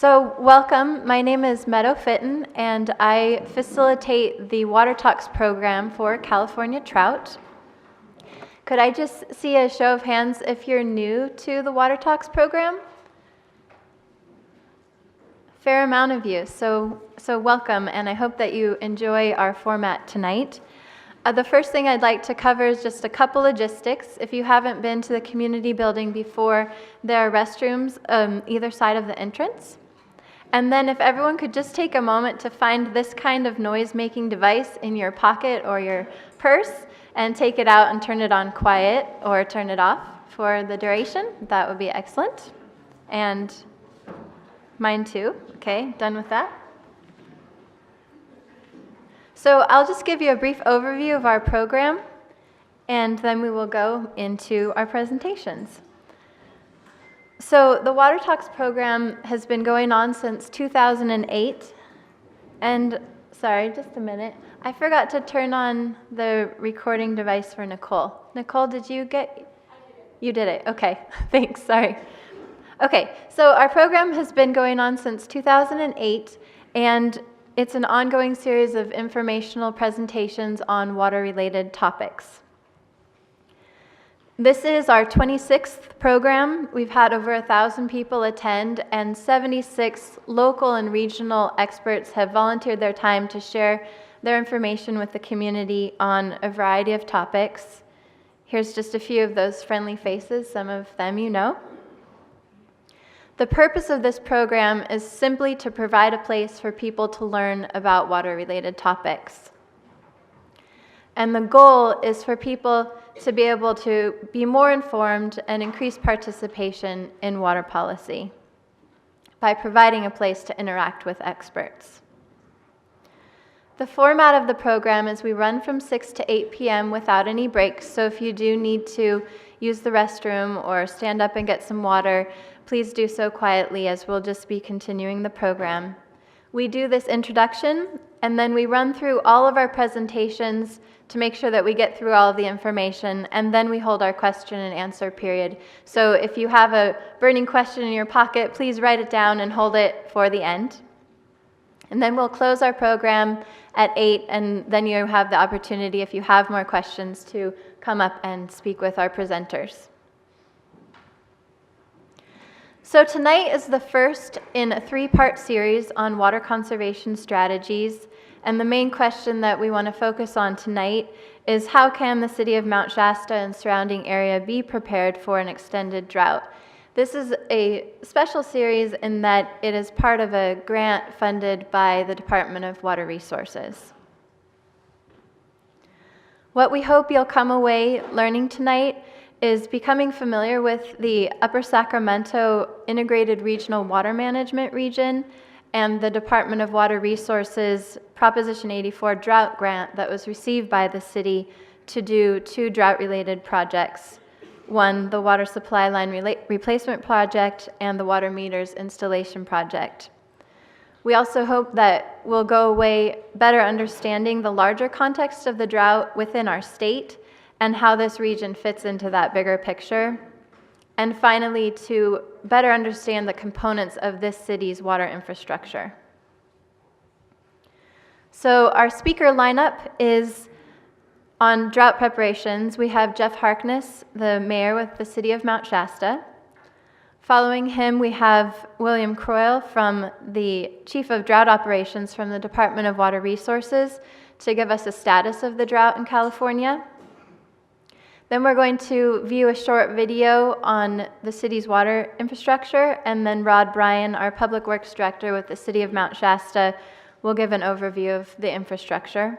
So welcome, my name is Meadow Fitton and I facilitate the Water Talks program for California Trout. Could I just see a show of hands if you're new to the Water Talks program? Fair amount of you, so welcome, and I hope that you enjoy our format tonight. The first thing I'd like to cover is just a couple logistics. If you haven't been to the community building before, there are restrooms either side of the entrance. And then if everyone could just take a moment to find this kind of noise-making device in your pocket or your purse and take it out and turn it on quiet or turn it off for the duration, that would be excellent. And mine too. Okay, done with that. So I'll just give you a brief overview of our program, and then we will go into our presentations. So the Water Talks program has been going on since 2008, and sorry, just a minute. I forgot to turn on the recording device for Nicole. Nicole, did you get? I did it. You did it. Okay, thanks. Sorry. Okay, so our program has been going on since 2008, and it's an ongoing series of informational presentations on water-related topics. This is our 26th program. We've had over 1,000 people attend, and 76 local and regional experts have volunteered their time to share their information with the community on a variety of topics. Here's just a few of those friendly faces, some of them you know. The purpose of this program is simply to provide a place for people to learn about water-related topics. And the goal is for people to be able to be more informed and increase participation in water policy by providing a place to interact with experts. The format of the program is we run from 6 to 8 p.m. without any breaks, so if you do need to use the restroom or stand up and get some water, please do so quietly, as we'll just be continuing the program. We do this introduction, and then we run through all of our presentations to make sure that we get through all of the information, and then we hold our question and answer period. So if you have a burning question in your pocket, please write it down and hold it for the end. And then we'll close our program at 8, and then you have the opportunity, if you have more questions, to come up and speak with our presenters. So tonight is the first in a 3-part series on water conservation strategies, and the main question that we want to focus on tonight is how can the city of Mount Shasta and surrounding area be prepared for an extended drought? This is a special series in that it is part of a grant funded by the Department of Water Resources. What we hope you'll come away learning tonight is becoming familiar with the Upper Sacramento Integrated Regional Water Management Region and the Department of Water Resources Proposition 84 Drought Grant that was received by the city to do 2 drought-related projects. One, the Water Supply Line Replacement Project, and the Water Meters Installation Project. We also hope that we'll go away better understanding the larger context of the drought within our state and how this region fits into that bigger picture. And finally, to better understand the components of this city's water infrastructure. So our speaker lineup is on drought preparations. We have Jeff Harkness, the mayor with the city of Mount Shasta. Following him, we have William Croyle, from the chief of drought operations from the Department of Water Resources, to give us a status of the drought in California. Then we're going to view a short video on the city's water infrastructure, and then Rod Bryan, our Public Works Director with the City of Mount Shasta, will give an overview of the infrastructure.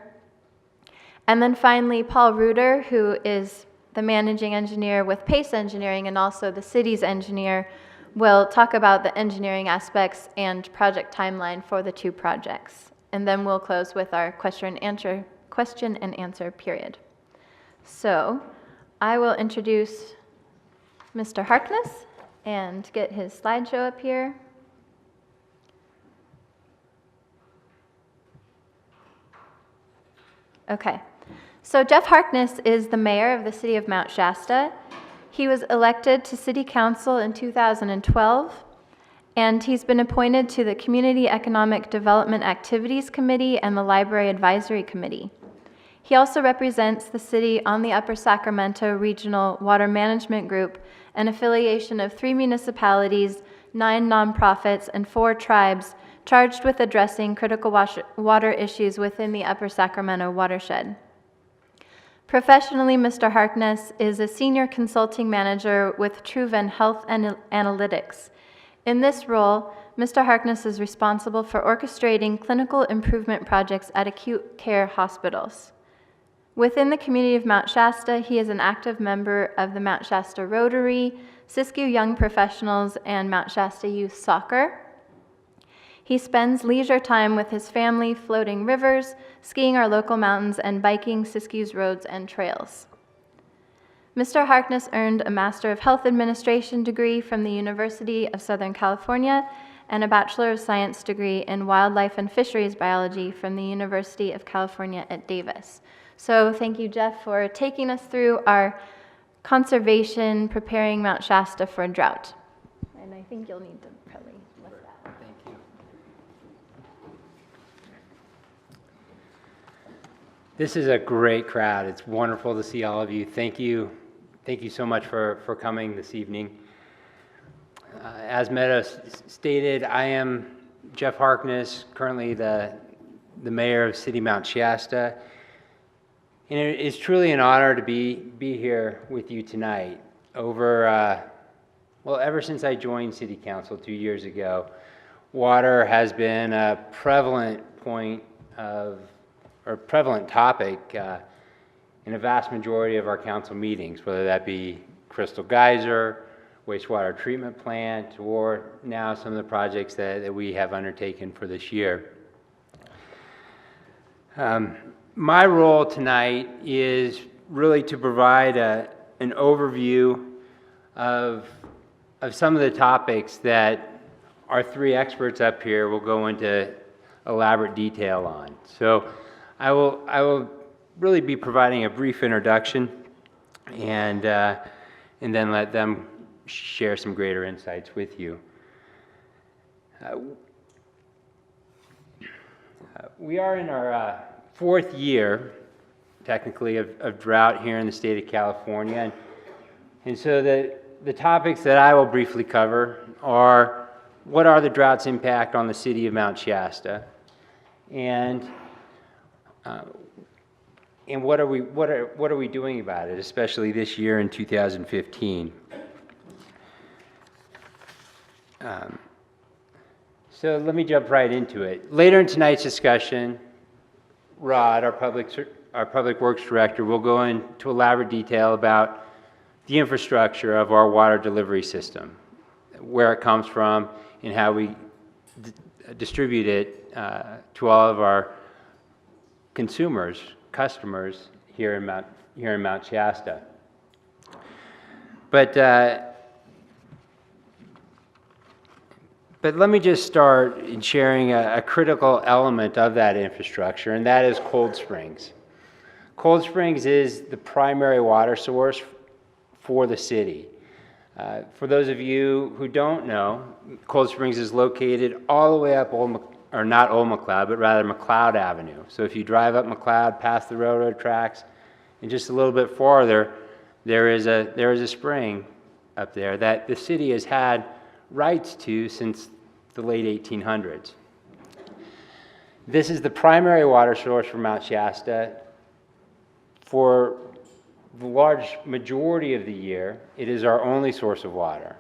And then finally, Paul Reuter, who is the managing engineer with Pace Engineering and also the city's engineer, will talk about the engineering aspects and project timeline for the 2 projects. And then we'll close with our question and answer period. So I will introduce Mr. Harkness and get his slideshow up here. Okay, so Jeff Harkness is the mayor of the city of Mount Shasta. He was elected to city council in 2012, and he's been appointed to the Community Economic Development Activities Committee and the Library Advisory Committee. He also represents the city on the Upper Sacramento Regional Water Management Group, an affiliation of 3 municipalities, 9 nonprofits, and 4 tribes charged with addressing critical water issues within the Upper Sacramento watershed. Professionally, Mr. Harkness is a senior consulting manager with Truven Health and Analytics. In this role, Mr. Harkness is responsible for orchestrating clinical improvement projects at acute care hospitals. Within the community of Mount Shasta, he is an active member of the Mount Shasta Rotary, Siskiyou Young Professionals, and Mount Shasta Youth Soccer. He spends leisure time with his family floating rivers, skiing our local mountains, and biking Siskiyou's roads and trails. Mr. Harkness earned a Master of Health Administration degree from the University of Southern California and a Bachelor of Science degree in Wildlife and Fisheries Biology from the University of California at Davis. So thank you, Jeff, for taking us through our conservation, preparing Mount Shasta for drought. And I think you'll need to probably lift that. Thank you. This is a great crowd. It's wonderful to see all of you. Thank you. Thank you so much for coming this evening. As Meadow stated, I am Jeff Harkness, currently the mayor of City Mount Shasta. And it is truly an honor to be here with you tonight. Ever since I joined City Council 2 years ago, water has been a prevalent topic in a vast majority of our council meetings, whether that be Crystal Geyser, wastewater treatment plant, or now some of the projects that we have undertaken for this year. My role tonight is really to provide an overview of some of the topics that our 3 experts up here will go into elaborate detail on. So I will really be providing a brief introduction and then let them share some greater insights with you. We are in our 4th year, technically, of drought here in the state of California. And so the topics that I will briefly cover are: what are the drought's impact on the city of Mount Shasta? And what are we doing about it, especially this year in 2015? So let me jump right into it. Later in tonight's discussion, Rod, our Public Works Director, will go into elaborate detail about the infrastructure of our water delivery system, where it comes from, and how we distribute it to all of our customers here in Mount Shasta. But let me just start in sharing a critical element of that infrastructure, and that is Cold Springs. Cold Springs is the primary water source for the city. For those of you who don't know, Cold Springs is located all the way up not Old McLeod, but rather McLeod Avenue. So if you drive up McLeod past the railroad tracks and just a little bit farther, there is a spring up there that the city has had rights to since the late 1800s. This is the primary water source for Mount Shasta. For the large majority of the year, it is our only source of water,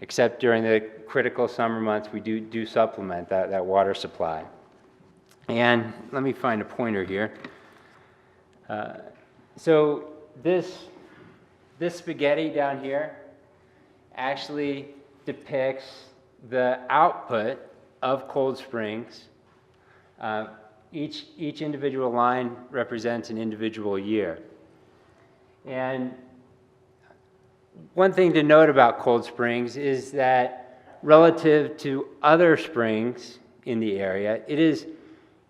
except during the critical summer months we do supplement that water supply. And let me find a pointer here. So this spaghetti down here actually depicts the output of Cold Springs. Each individual line represents an individual year. And one thing to note about Cold Springs is that relative to other springs in the area, it is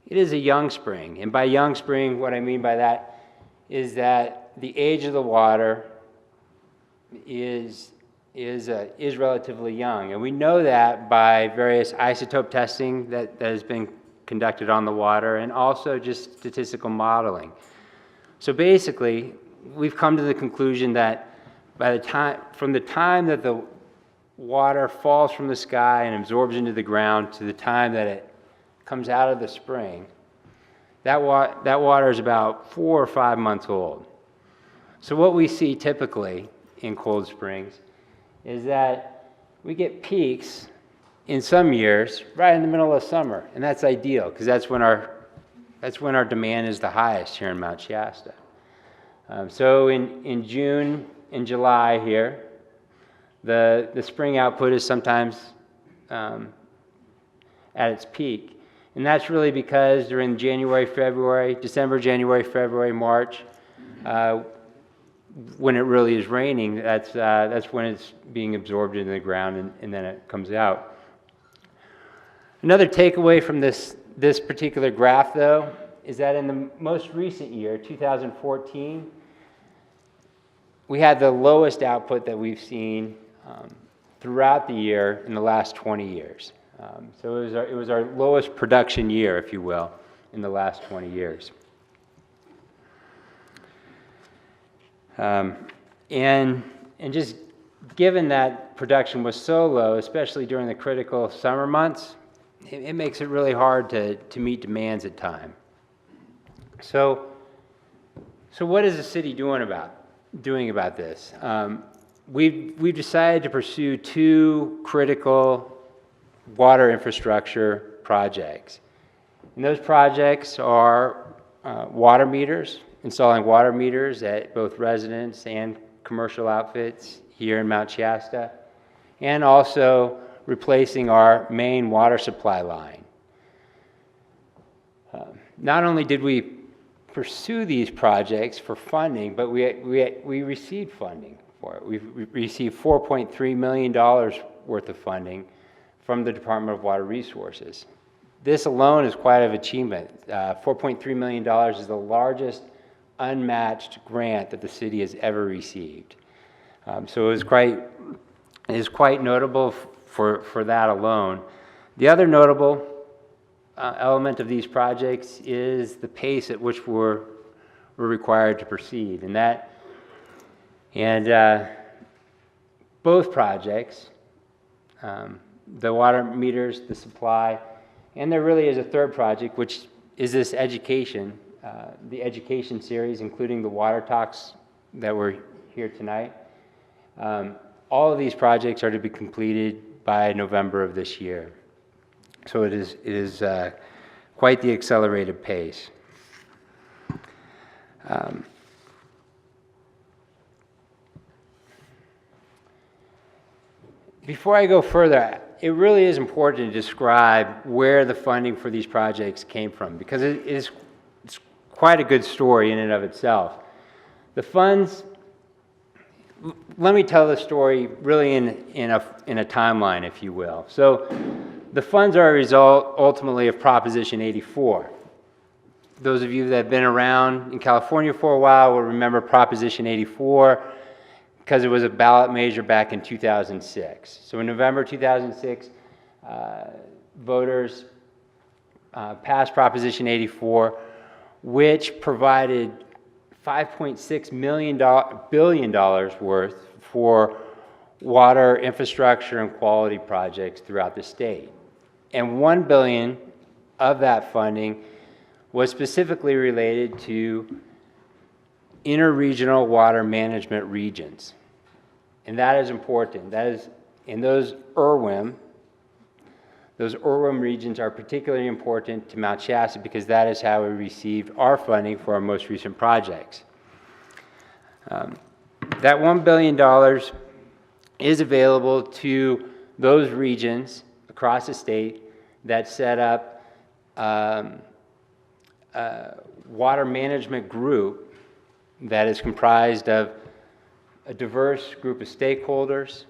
a young spring. And by young spring, what I mean by that is that the age of the water is is relatively young. And we know that by various isotope testing that has been conducted on the water, and also just statistical modeling. So basically, we've come to the conclusion that from the time that the water falls from the sky and absorbs into the ground to the time that it comes out of the spring, that water is about 4 or 5 months old. So what we see typically in Cold Springs is that we get peaks in some years right in the middle of summer, and that's ideal because that's when our demand is the highest here in Mount Shasta. So in June and July here, the spring output is sometimes at its peak, and that's really because during December, January, February, March, when it really is raining, that's when it's being absorbed into the ground, and then it comes out. Another takeaway from this particular graph, though, is that in the most recent year, 2014, we had the lowest output that we've seen throughout the year in the last 20 years. So it was our lowest production year, if you will, in the last 20 years. And just given that production was so low, especially during the critical summer months, it makes it really hard to meet demands at time. So what is the city doing about this? We've decided to pursue 2 critical water infrastructure projects. And those projects are water meters, installing water meters at both residents and commercial outfits here in Mount Shasta, and also replacing our main water supply line. Not only did we pursue these projects for funding, but we received funding for it. We've received $4.3 million worth of funding from the Department of Water Resources. This alone is quite an achievement. $4.3 million is the largest unmatched grant that the city has ever received. So it is quite notable for that alone. The other notable element of these projects is the pace at which we're required to proceed, and both projects, the water meters, the supply, and there really is a third project, which is this education, the education series, including the water talks that were here tonight. All of these projects are to be completed by November of this year. So it is quite the accelerated pace. Before I go further, it really is important to describe where the funding for these projects came from, because it's quite a good story in and of itself. The funds, let me tell the story really in a timeline, if you will. So the funds are a result ultimately of Proposition 84. Those of you that have been around in California for a while will remember Proposition 84 because it was a ballot measure back in 2006. So in November 2006, voters passed Proposition 84, which provided $5.6 billion worth for water infrastructure and quality projects throughout the state. And $1 billion of that funding was specifically related to interregional water management regions. And that is important. That is, in those IRWIM regions are particularly important to Mount Shasta because that is how we received our funding for our most recent projects. That $1 billion is available to those regions across the state that set up a water management group that is comprised of a diverse group of stakeholders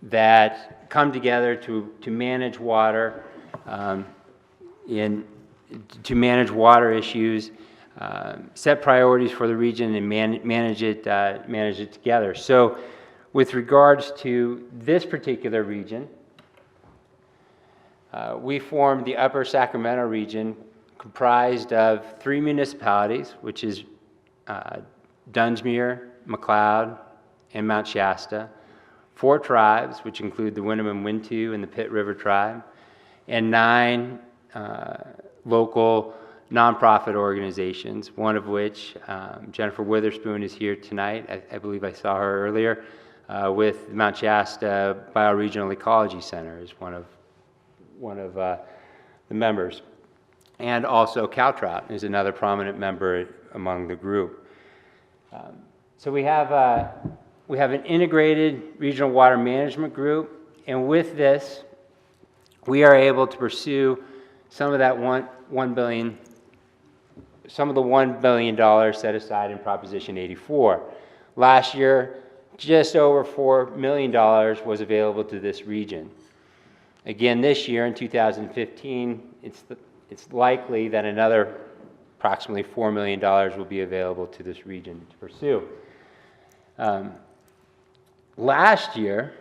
that come together to manage water, to manage water issues, set priorities for the region, and manage it together. So With regards to this particular region, we formed the Upper Sacramento region, comprised of 3 municipalities, which is Dunsmuir, McLeod, and Mount Shasta, 4 tribes, which include the Winnemem Wintu and the Pitt River Tribe, and 9 local nonprofit organizations, one of which, Jennifer Witherspoon, is here tonight. I believe I saw her earlier, with Mount Shasta Bioregional Ecology Center is one of the members. And also Caltrout is another prominent member among the group. So we have an integrated regional water management group, and with this, we are able to pursue some of that $1 billion set aside in Proposition 84. Last year, just over $4 million was available to this region. Again, this year in 2015, it's likely that another approximately $4 million will be available to this region to pursue. Last year,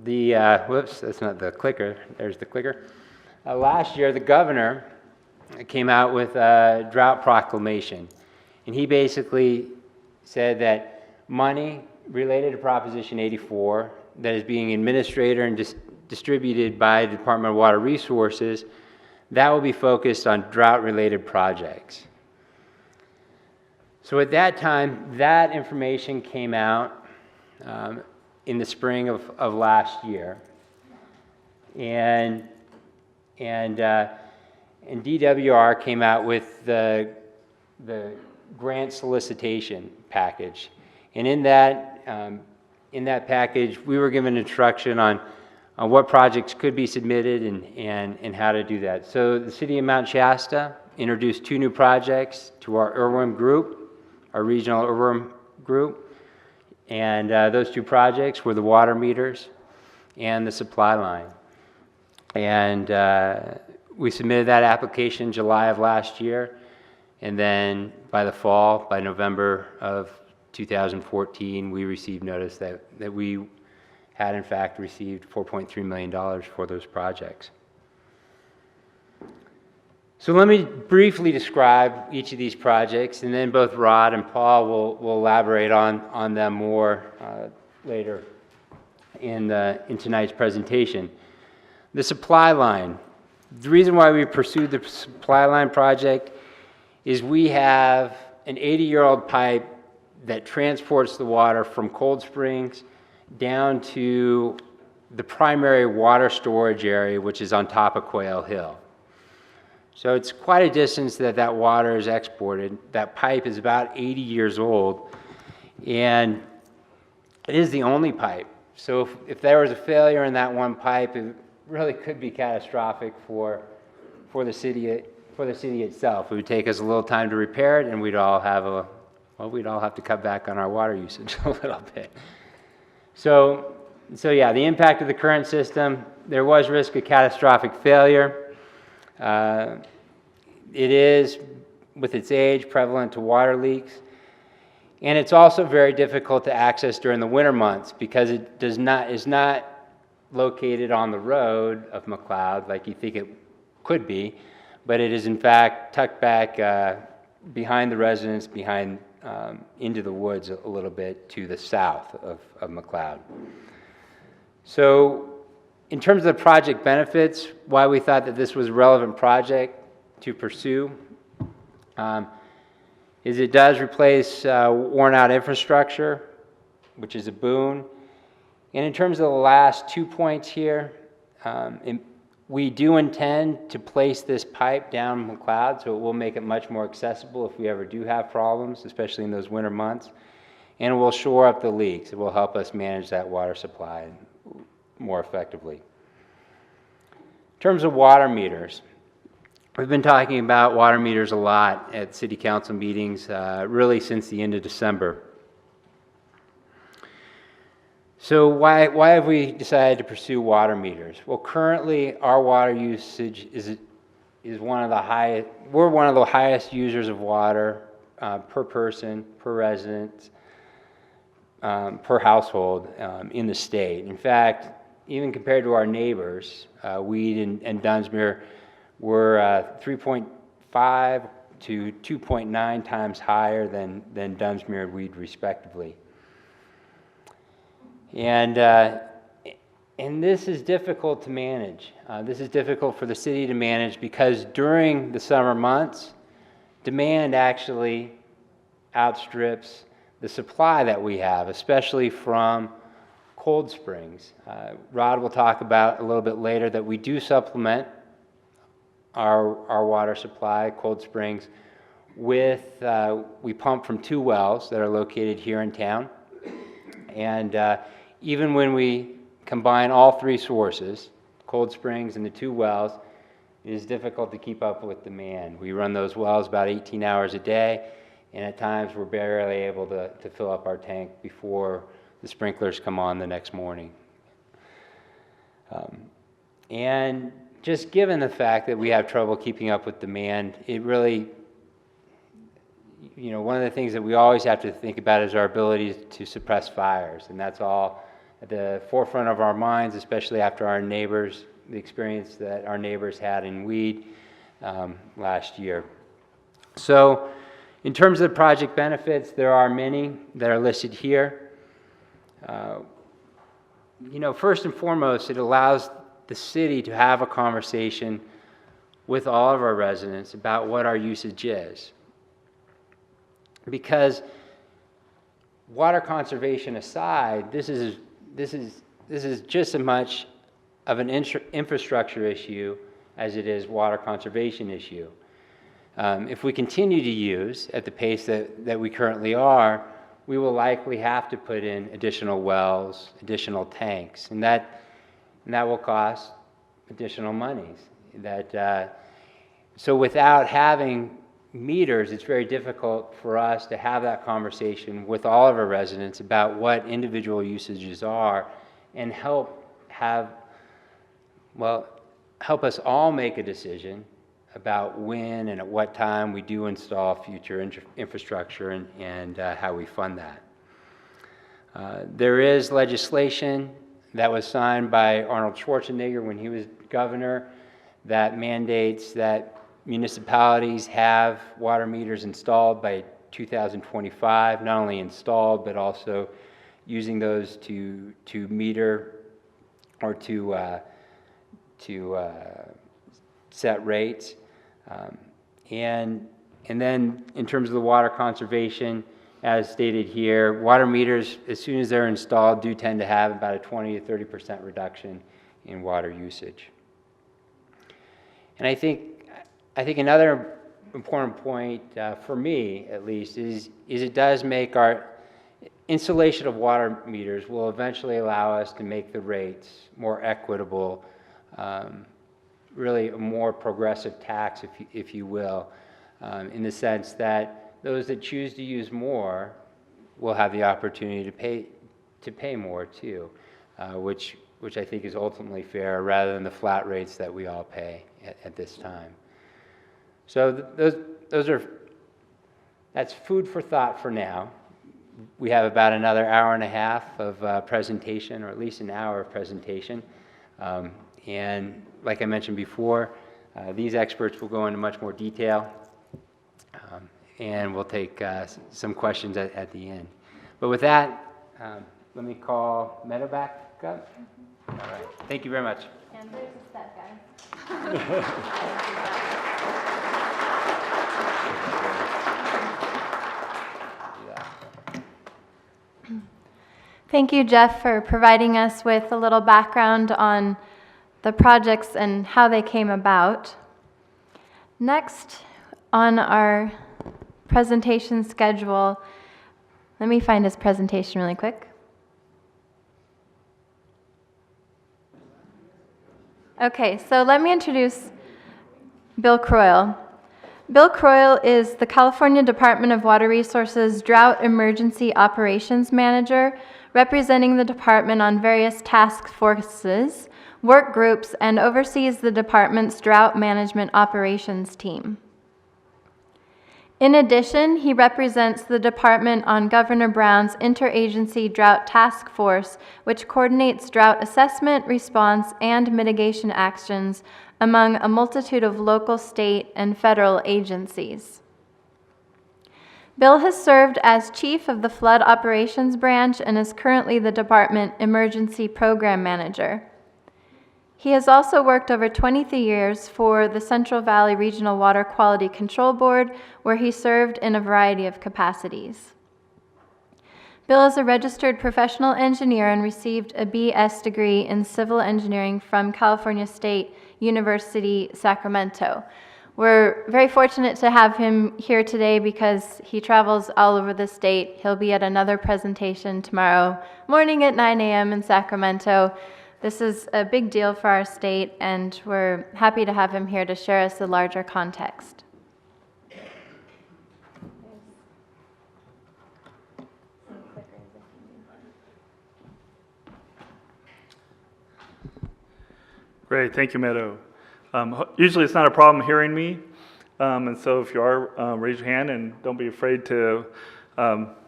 whoops, that's not the clicker, there's the clicker. Last year, the governor came out with a drought proclamation, and he basically said that money related to Proposition 84 that is being administered and distributed by the Department of Water Resources, that will be focused on drought-related projects. So at that time, that information came out in the spring of last year, and DWR came out with the grant solicitation package, and in that package, we were given instruction on what projects could be submitted and how to do that. So the City of Mount Shasta introduced 2 new projects to our IRWIM group, our regional IRWIM group, and those 2 projects were the water meters and the supply line. And we submitted that application in July of last year, and then by the fall, by November of 2014, we received notice that we had in fact received $4.3 million for those projects. So let me briefly describe each of these projects, and then both Rod and Paul will elaborate on them more later in tonight's presentation. The supply line. The reason why we pursued the supply line project is we have an 80-year-old pipe that transports the water from Cold Springs down to the primary water storage area, which is on top of Quail Hill. So it's quite a distance that water is exported. That pipe is about 80 years old, and it is the only pipe. So if there was a failure in that one pipe, it really could be catastrophic for the city itself. It would take us a little time to repair it, and we'd all have to cut back on our water usage a little bit. So yeah, the impact of the current system, there was risk of catastrophic failure. It is, with its age, prevalent to water leaks. And it's also very difficult to access during the winter months because it is not located on the road of McLeod like you think it could be, but it is in fact tucked back behind the residence, into the woods a little bit to the south of McLeod. So in terms of the project benefits, why we thought that this was a relevant project to pursue is it does replace worn out infrastructure, which is a boon. And in terms of the last 2 points here, we do intend to place this pipe down McLeod, so it will make it much more accessible if we ever do have problems, especially in those winter months. And it will shore up the leaks. It will help us manage that water supply more effectively. In terms of water meters, we've been talking about water meters a lot at city council meetings, really since the end of December. So why have we decided to pursue water meters? Well, currently our water usage is one of the highest. We're one of the highest users of water per person, per resident per household in the state. In fact, even compared to our neighbors, Weed and Dunsmuir were 3.5 to 2.9 times higher than Dunsmuir and Weed respectively. And this is difficult to manage. This is difficult for the city to manage because during the summer months, demand actually outstrips the supply that we have, especially from cold springs. Rod will talk about a little bit later that we do supplement our water supply, cold springs, with, we pump from 2 wells that are located here in town. And even when we combine all 3 sources, cold springs and the 2 wells, it is difficult to keep up with demand. We run those wells about 18 hours a day, and at times we're barely able to fill up our tank before the sprinklers come on the next morning. And just given the fact that we have trouble keeping up with demand, it really, one of the things that we always have to think about is our ability to suppress fires, and that's all at the forefront of our minds, especially after the experience that our neighbors had in Weed last year. So in terms of the project benefits, there are many that are listed here. First and foremost, it allows the city to have a conversation with all of our residents about what our usage is. Because water conservation aside, this is just as much of an infrastructure issue as it is water conservation issue. If we continue to use at the pace that we currently are, we will likely have to put in additional wells, additional tanks, and that will cost additional monies. So without having meters, it's very difficult for us to have that conversation with all of our residents about what individual usages are and help us all make a decision about when and at what time we do install future infrastructure and how we fund that. There is legislation that was signed by Arnold Schwarzenegger when he was governor that mandates that municipalities have water meters installed by 2025, not only installed but also using those to meter or to set rates. And then in terms of the water conservation, as stated here, water meters, as soon as they're installed, do tend to have about a 20 to 30% reduction in water usage. And I think another important point for me, at least, is it does make our installation of water meters will eventually allow us to make the rates more equitable, really a more progressive tax, if you will, in the sense that those that choose to use more will have the opportunity to pay more too, which I think is ultimately fair rather than the flat rates that we all pay at this time. So that's food for thought for now. We have about another hour and a half of presentation, or at least an hour of presentation. And like I mentioned before, these experts will go into much more detail, and we'll take some questions at the end. But with that, let me call Meadow back up. All right. Thank you very much. And there's a step, guys. Thank you, Jeff, for providing us with a little background on the projects and how they came about. Next on our presentation schedule, let me find his presentation really quick. Okay, so let me introduce Bill Croyle. Bill Croyle is the California Department of Water Resources Drought Emergency Operations Manager, representing the department on various task forces, work groups, and oversees the department's drought management operations team. In addition, he represents the department on Governor Brown's Interagency Drought Task Force, which coordinates drought assessment, response, and mitigation actions among a multitude of local, state, and federal agencies. Bill has served as chief of the Flood Operations Branch and is currently the department Emergency Program Manager. He has also worked over 23 years for the Central Valley Regional Water Quality Control Board, where he served in a variety of capacities. Bill is a registered professional engineer and received a BS degree in civil engineering from California State University, Sacramento. We're very fortunate to have him here today because he travels all over the state. He'll be at another presentation tomorrow morning at 9 a.m. in Sacramento. This is a big deal for our state, and we're happy to have him here to share us the larger context. Great, thank you, Meadow. Usually it's not a problem hearing me, and so if you are, raise your hand and don't be afraid to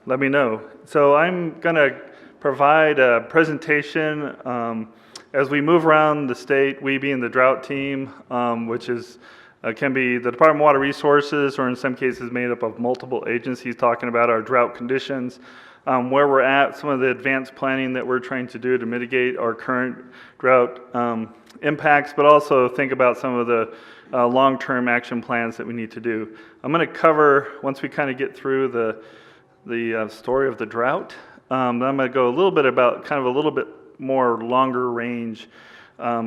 let me know. So I'm going to provide a presentation as we move around the state, we being the drought team, which is can be the Department of Water Resources, or in some cases made up of multiple agencies talking about our drought conditions, where we're at, some of the advanced planning that we're trying to do to mitigate our current drought impacts, but also think about some of the long-term action plans that we need to do. I'm going to cover, once we kind of get through the story of the drought, then I'm going to go a little bit about kind of a little bit more longer range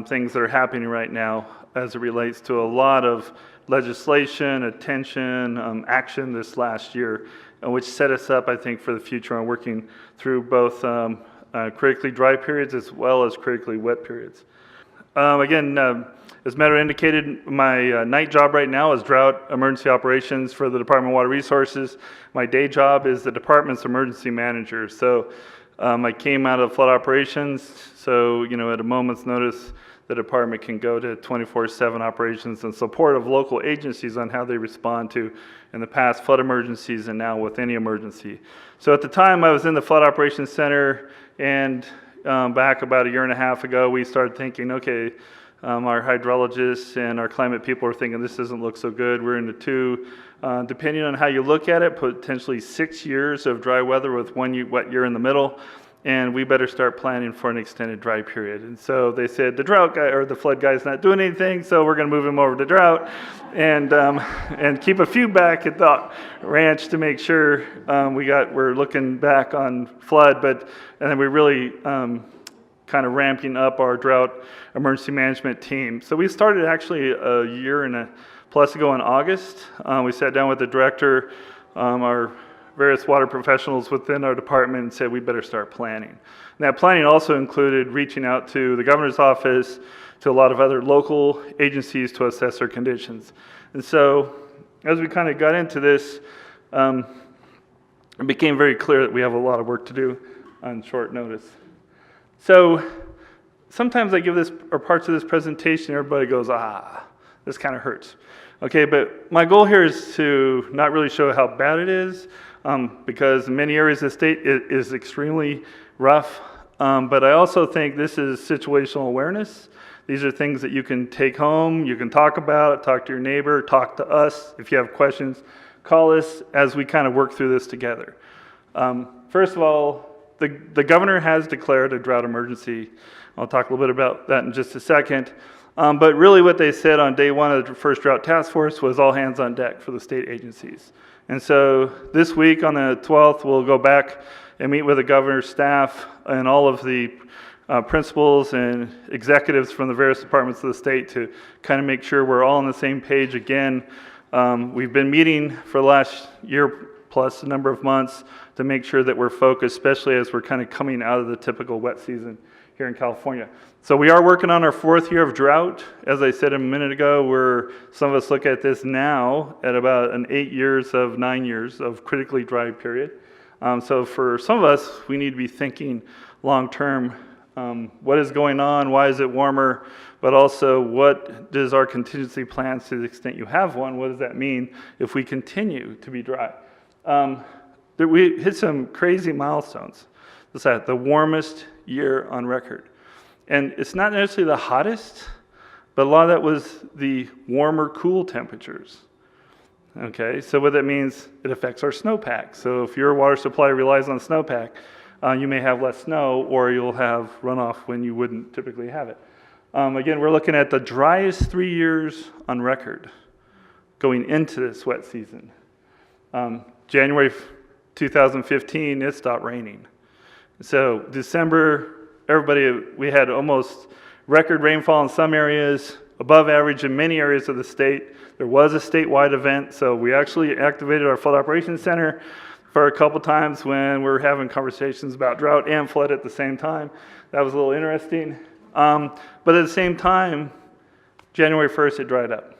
things that are happening right now as it relates to a lot of legislation, attention, action this last year, which set us up, I think, for the future on working through both critically dry periods as well as critically wet periods. Again, as Meadow indicated, my night job right now is drought emergency operations for the Department of Water Resources. My day job is the department's emergency manager. So I came out of flood operations, so at a moment's notice, the department can go to 24/7 operations in support of local agencies on how they respond to, in the past, flood emergencies and now with any emergency. So at the time I was in the Flood Operations Center, and back about a year and a half ago, we started thinking, okay, our hydrologists and our climate people are thinking this doesn't look so good. We're into two, depending on how you look at it, potentially 6 years of dry weather with one wet year in the middle, and we better start planning for an extended dry period. And so they said the drought guy or the flood guy is not doing anything, so we're going to move him over to drought and keep a few back at the ranch to make sure we're looking back on flood, and then we really kind of ramping up our drought emergency management team. So we started actually a year and a plus ago in August. We sat down with the director, our various water professionals within our department, and said we better start planning. And that planning also included reaching out to the governor's office, to a lot of other local agencies to assess their conditions. And so as we kind of got into this, it became very clear that we have a lot of work to do on short notice. So sometimes I give this or parts of this presentation, everybody goes, this kind of hurts. Okay, but my goal here is to not really show how bad it is, because in many areas of the state it is extremely rough, but I also think this is situational awareness. These are things that you can take home, you can talk about, talk to your neighbor, talk to us. If you have questions, call us as we kind of work through this together. First of all, the governor has declared a drought emergency. I'll talk a little bit about that in just a second. But really what they said on day one of the first drought task force was all hands on deck for the state agencies. And so this week on the 12th, we'll go back and meet with the governor's staff and all of the principals and executives from the various departments of the state to kind of make sure we're all on the same page again. We've been meeting for the last year plus a number of months to make sure that we're focused, especially as we're kind of coming out of the typical wet season here in California. So we are working on our 4th year of drought. As I said a minute ago, some of us look at this now at about an 9 years of critically dry period. So for some of us, we need to be thinking long term what is going on, why is it warmer, but also what does our contingency plans, to the extent you have one, what does that mean if we continue to be dry? We hit some crazy milestones. It's that the warmest year on record. And it's not necessarily the hottest, but a lot of that was the warmer, cool temperatures. Okay, so what that means, it affects our snowpack. So if your water supply relies on snowpack, you may have less snow, or you'll have runoff when you wouldn't typically have it. Again, we're looking at the driest 3 years on record going into this wet season. January 2015, it stopped raining. So December, we had almost record rainfall in some areas, above average in many areas of the state. There was a statewide event, so we actually activated our flood operations center for a couple times when we were having conversations about drought and flood at the same time. That was a little interesting. But at the same time, January 1st, it dried up.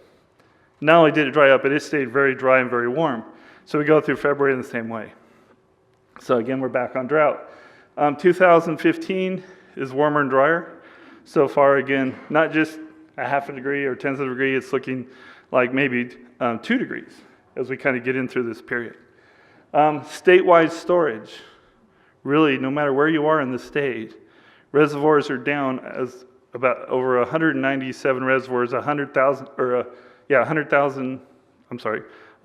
Not only did it dry up, but it stayed very dry and very warm. So we go through February in the same way. So again, we're back on drought. 2015 is warmer and drier. So far, again, not just a half a degree or tenths of a degree, it's looking like maybe 2 degrees as we kind of get in through this period. Statewide storage, really, no matter where you are in the state, reservoirs are down as about over 197 reservoirs, 1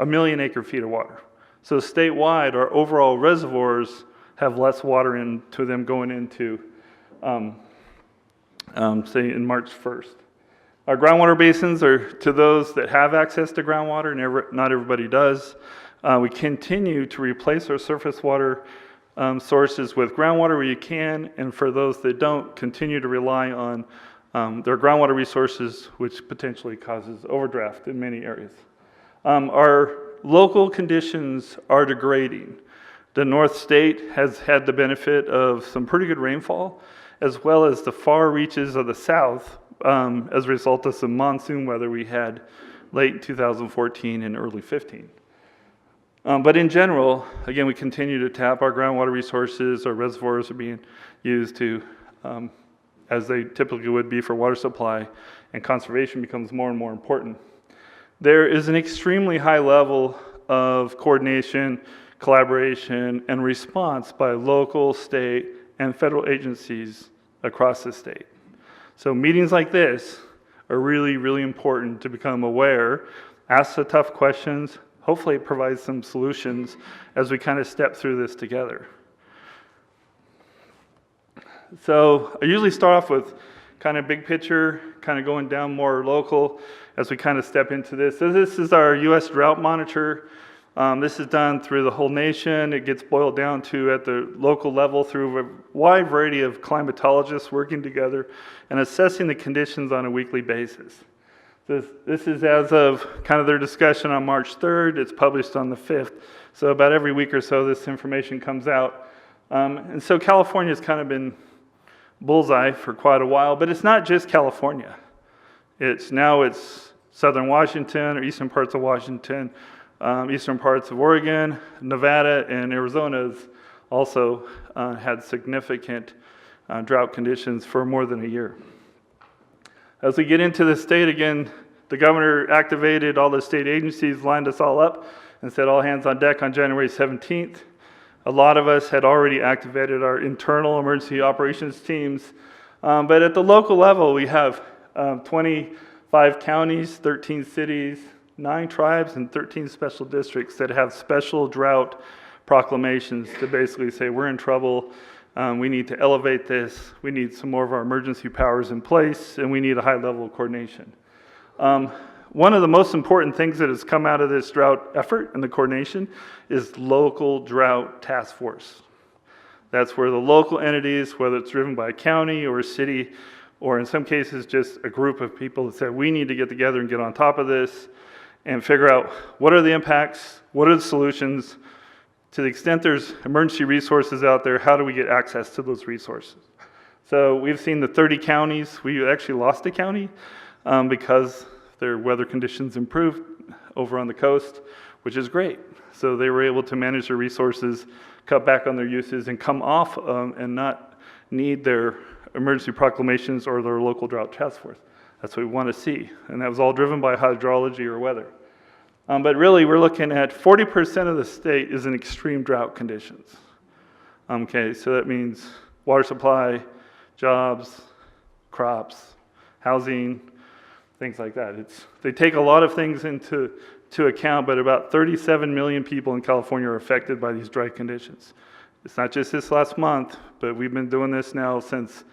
million acre feet of water. So statewide, our overall reservoirs have less water into them going into, say, in March 1st. Our groundwater basins are to those that have access to groundwater, not everybody does. We continue to replace our surface water sources with groundwater where you can, and for those that don't, continue to rely on their groundwater resources, which potentially causes overdraft in many areas. Our local conditions are degrading. The North State has had the benefit of some pretty good rainfall, as well as the far reaches of the South as a result of some monsoon weather we had late 2014 and early 15. But in general, again, we continue to tap our groundwater resources. Our reservoirs are being used to, as they typically would be for water supply, and conservation becomes more and more important. There is an extremely high level of coordination, collaboration, and response by local, state, and federal agencies across the state. So meetings like this are really, really important to become aware, ask the tough questions. Hopefully it provides some solutions as we kind of step through this together. So I usually start off with kind of big picture, kind of going down more local as we kind of step into this. So this is our U.S. Drought Monitor. This is done through the whole nation. It gets boiled down to at the local level through a wide variety of climatologists working together and assessing the conditions on a weekly basis. This is as of kind of their discussion on March 3rd. It's published on the 5th. So about every week or so, this information comes out. And so California's kind of been bullseye for quite a while, but it's not just California. It's southern Washington or eastern parts of Washington, eastern parts of Oregon, Nevada, and Arizona's also had significant drought conditions for more than a year. As we get into the state again, the governor activated all the state agencies, lined us all up, and said all hands on deck on January 17th. A lot of us had already activated our internal emergency operations teams. But at the local level, we have 25 counties, 13 cities, 9 tribes, and 13 special districts that have special drought proclamations to basically say we're in trouble. We need to elevate this. We need some more of our emergency powers in place, and we need a high level of coordination. One of the most important things that has come out of this drought effort and the coordination is local drought task force. That's where the local entities, whether it's driven by a county or a city, or in some cases just a group of people that say we need to get together and get on top of this and figure out what are the impacts, what are the solutions. To the extent there's emergency resources out there, how do we get access to those resources? So we've seen the 30 counties. We actually lost a county because their weather conditions improved over on the coast, which is great. So they were able to manage their resources, cut back on their uses, and come off and not need their emergency proclamations or their local drought task force. That's what we want to see. And that was all driven by hydrology or weather. But really, we're looking at 40% of the state is in extreme drought conditions. Okay, so that means water supply, jobs, crops, housing, things like that. They take a lot of things into account, but about 37 million people in California are affected by these dry conditions. It's not just this last month, but we've been doing this now since,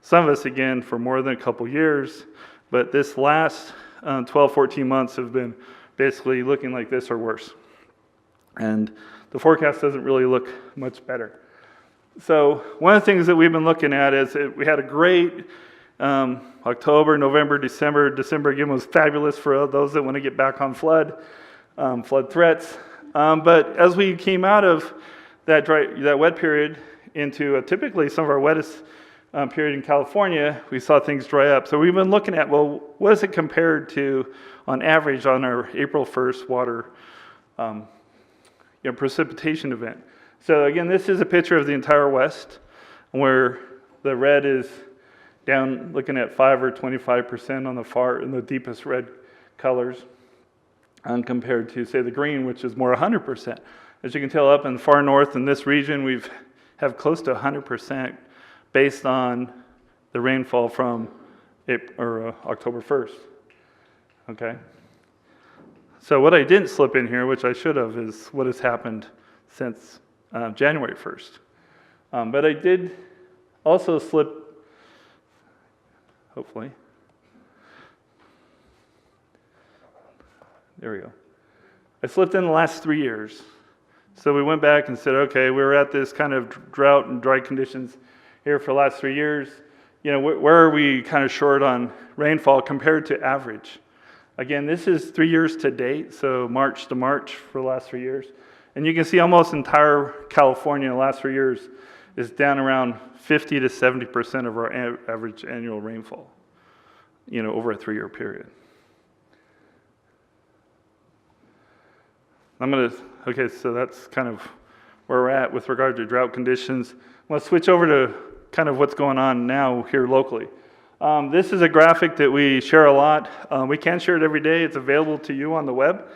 some of us again, for more than a couple years. But this last 12, 14 months have been basically looking like this or worse. And the forecast doesn't really look much better. So one of the things that we've been looking at is we had a great October, November, December. December again was fabulous for those that want to get back on flood threats. But as we came out of that wet period into typically some of our wettest period in California, we saw things dry up. So we've been looking at, well, what is it compared to on average on our April 1st water precipitation event. So again, this is a picture of the entire West where the red is down looking at 5 or 25% on the far in the deepest red colors, and compared to say the green, which is more 100%. As you can tell, up in the far north in this region, we have close to 100% based on the rainfall from October 1st. Okay. So what I didn't slip in here, which I should have, is what has happened since January 1st. But I did also slip. Hopefully. There we go. I slipped in the last 3 years. So we went back and said, okay, we were at this kind of drought and dry conditions here for the last 3 years. You know, where are we kind of short on rainfall compared to average? Again, this is 3 years to date, so March to March for the last 3 years. And you can see almost entire California in the last 3 years is down around 50 to 70% of our average annual rainfall, you know, over a 3-year period. Okay, so that's kind of where we're at with regard to drought conditions. Let's switch over to kind of what's going on now here locally. This is a graphic that we share a lot. We can't share it every day. It's available to you on the web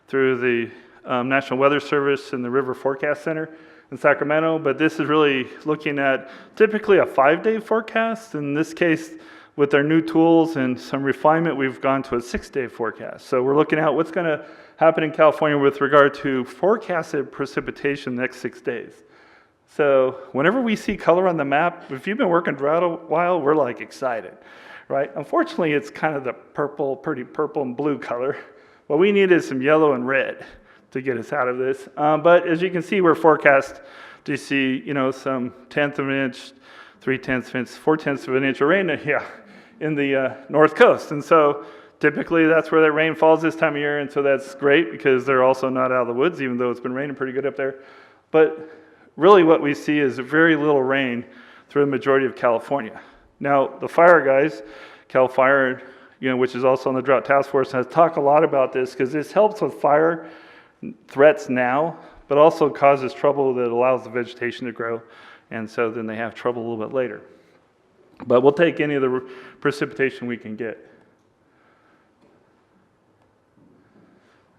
through the National Weather Service and the River Forecast Center in Sacramento, but this is really looking at typically a 5-day forecast. In this case, with our new tools and some refinement, we've gone to a 6-day forecast. So we're looking at what's going to happen in California with regard to forecasted precipitation the next 6 days. So whenever we see color on the map, if you've been working drought a while, we're like excited, right? Unfortunately, it's kind of the purple, pretty purple and blue color. What we need is some yellow and red to get us out of this. But as you can see, we're forecast to see, you know, some 1/10 of an inch, 3/10 of an inch, 4/10 of an inch of rain in the north coast. And so typically that's where that rain falls this time of year. And so that's great because they're also not out of the woods, even though it's been raining pretty good up there. But really what we see is very little rain through the majority of California. Now, the fire guys, Cal Fire, you know, which is also on the Drought Task Force, has talked a lot about this because this helps with fire threats now, but also causes trouble that allows the vegetation to grow, and so then they have trouble a little bit later. But we'll take any of the precipitation we can get.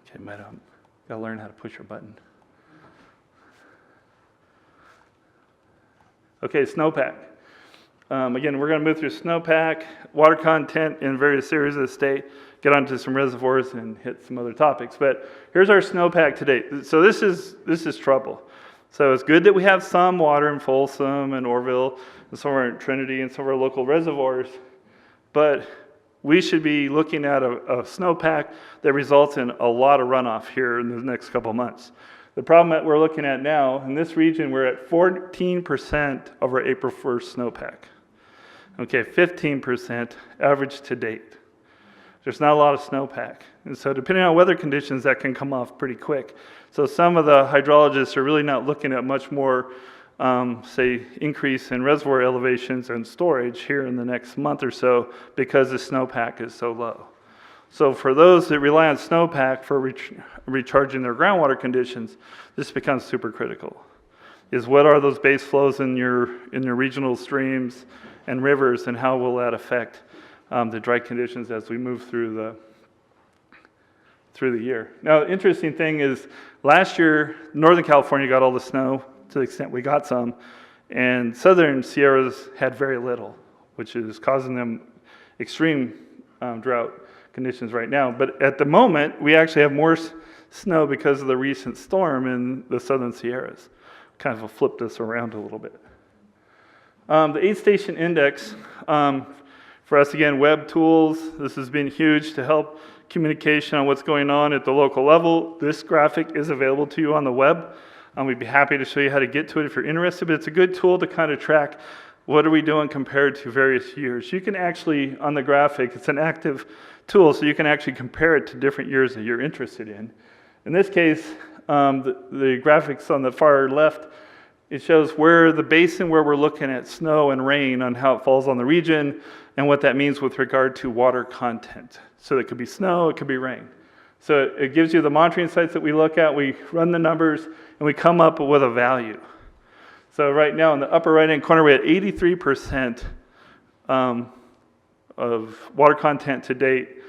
Okay, madam, gotta learn how to push your button. Okay, snowpack. Again, we're going to move through snowpack, water content in various areas of the state, get onto some reservoirs and hit some other topics. But here's our snowpack today. So this is trouble. So it's good that we have some water in Folsom and Orville and some of our Trinity and some of our local reservoirs, but we should be looking at a snowpack that results in a lot of runoff here in the next couple of months. The problem that we're looking at now, in this region, we're at 14% of our April 1st snowpack. Okay, 15% average to date. There's not a lot of snowpack. And so depending on weather conditions, that can come off pretty quick. So some of the hydrologists are really not looking at much more, say, increase in reservoir elevations and storage here in the next month or so because the snowpack is so low. So for those that rely on snowpack for recharging their groundwater conditions, this becomes super critical. Is what are those base flows in your regional streams and rivers, and how will that affect the dry conditions as we move through the year. Now, the interesting thing is last year, Northern California got all the snow to the extent we got some, and Southern Sierras had very little, which is causing them extreme drought conditions right now. But at the moment, we actually have more snow because of the recent storm in the Southern Sierras. Kind of flip this around a little bit. The 8-station index, for us again, web tools, this has been huge to help communication on what's going on at the local level. This graphic is available to you on the web. We'd be happy to show you how to get to it if you're interested, but it's a good tool to kind of track what are we doing compared to various years. You can actually, on the graphic, it's an active tool, so you can actually compare it to different years that you're interested in. In this case, the graphics on the far left, it shows where the basin where we're looking at snow and rain on how it falls on the region and what that means with regard to water content. So it could be snow, it could be rain. So it gives you the monitoring sites that we look at, we run the numbers, and we come up with a value. So right now in the upper right-hand corner, we're at 83% of water content to date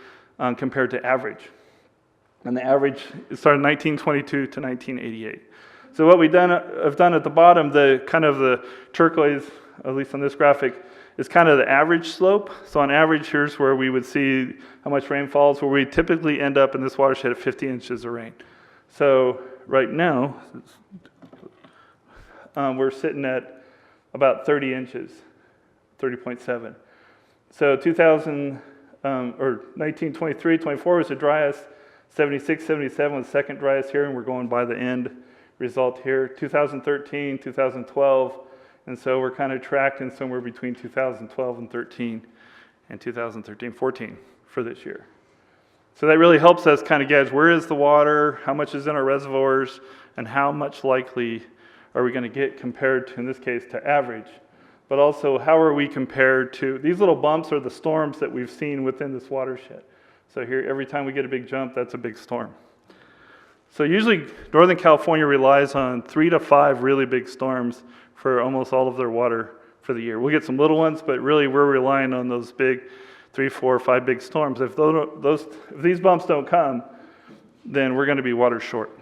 compared to average. And the average started in 1922 to 1988. So what we've done at the bottom, the kind of the turquoise, at least on this graphic, is kind of the average slope. So on average, here's where we would see how much rain falls, where we typically end up in this watershed at 50 inches of rain. So right now, we're sitting at about 30 inches, 30.7. So 1923, 24 was the driest, 76, 77 was the second driest here, and we're going by the end result here. 2013, 2012, and so we're kind of tracking somewhere between 2012 and 13 and 2013, 14 for this year. So that really helps us kind of gauge where is the water, how much is in our reservoirs, and how much likely are we going to get compared to, in this case, to average. But also, how are we compared to, these little bumps are the storms that we've seen within this watershed. So here, every time we get a big jump, that's a big storm. So usually, Northern California relies on 3 to 5 really big storms for almost all of their water for the year. We'll get some little ones, but really we're relying on those big 3, 4, 5 big storms. If these bumps don't come, then we're going to be water short.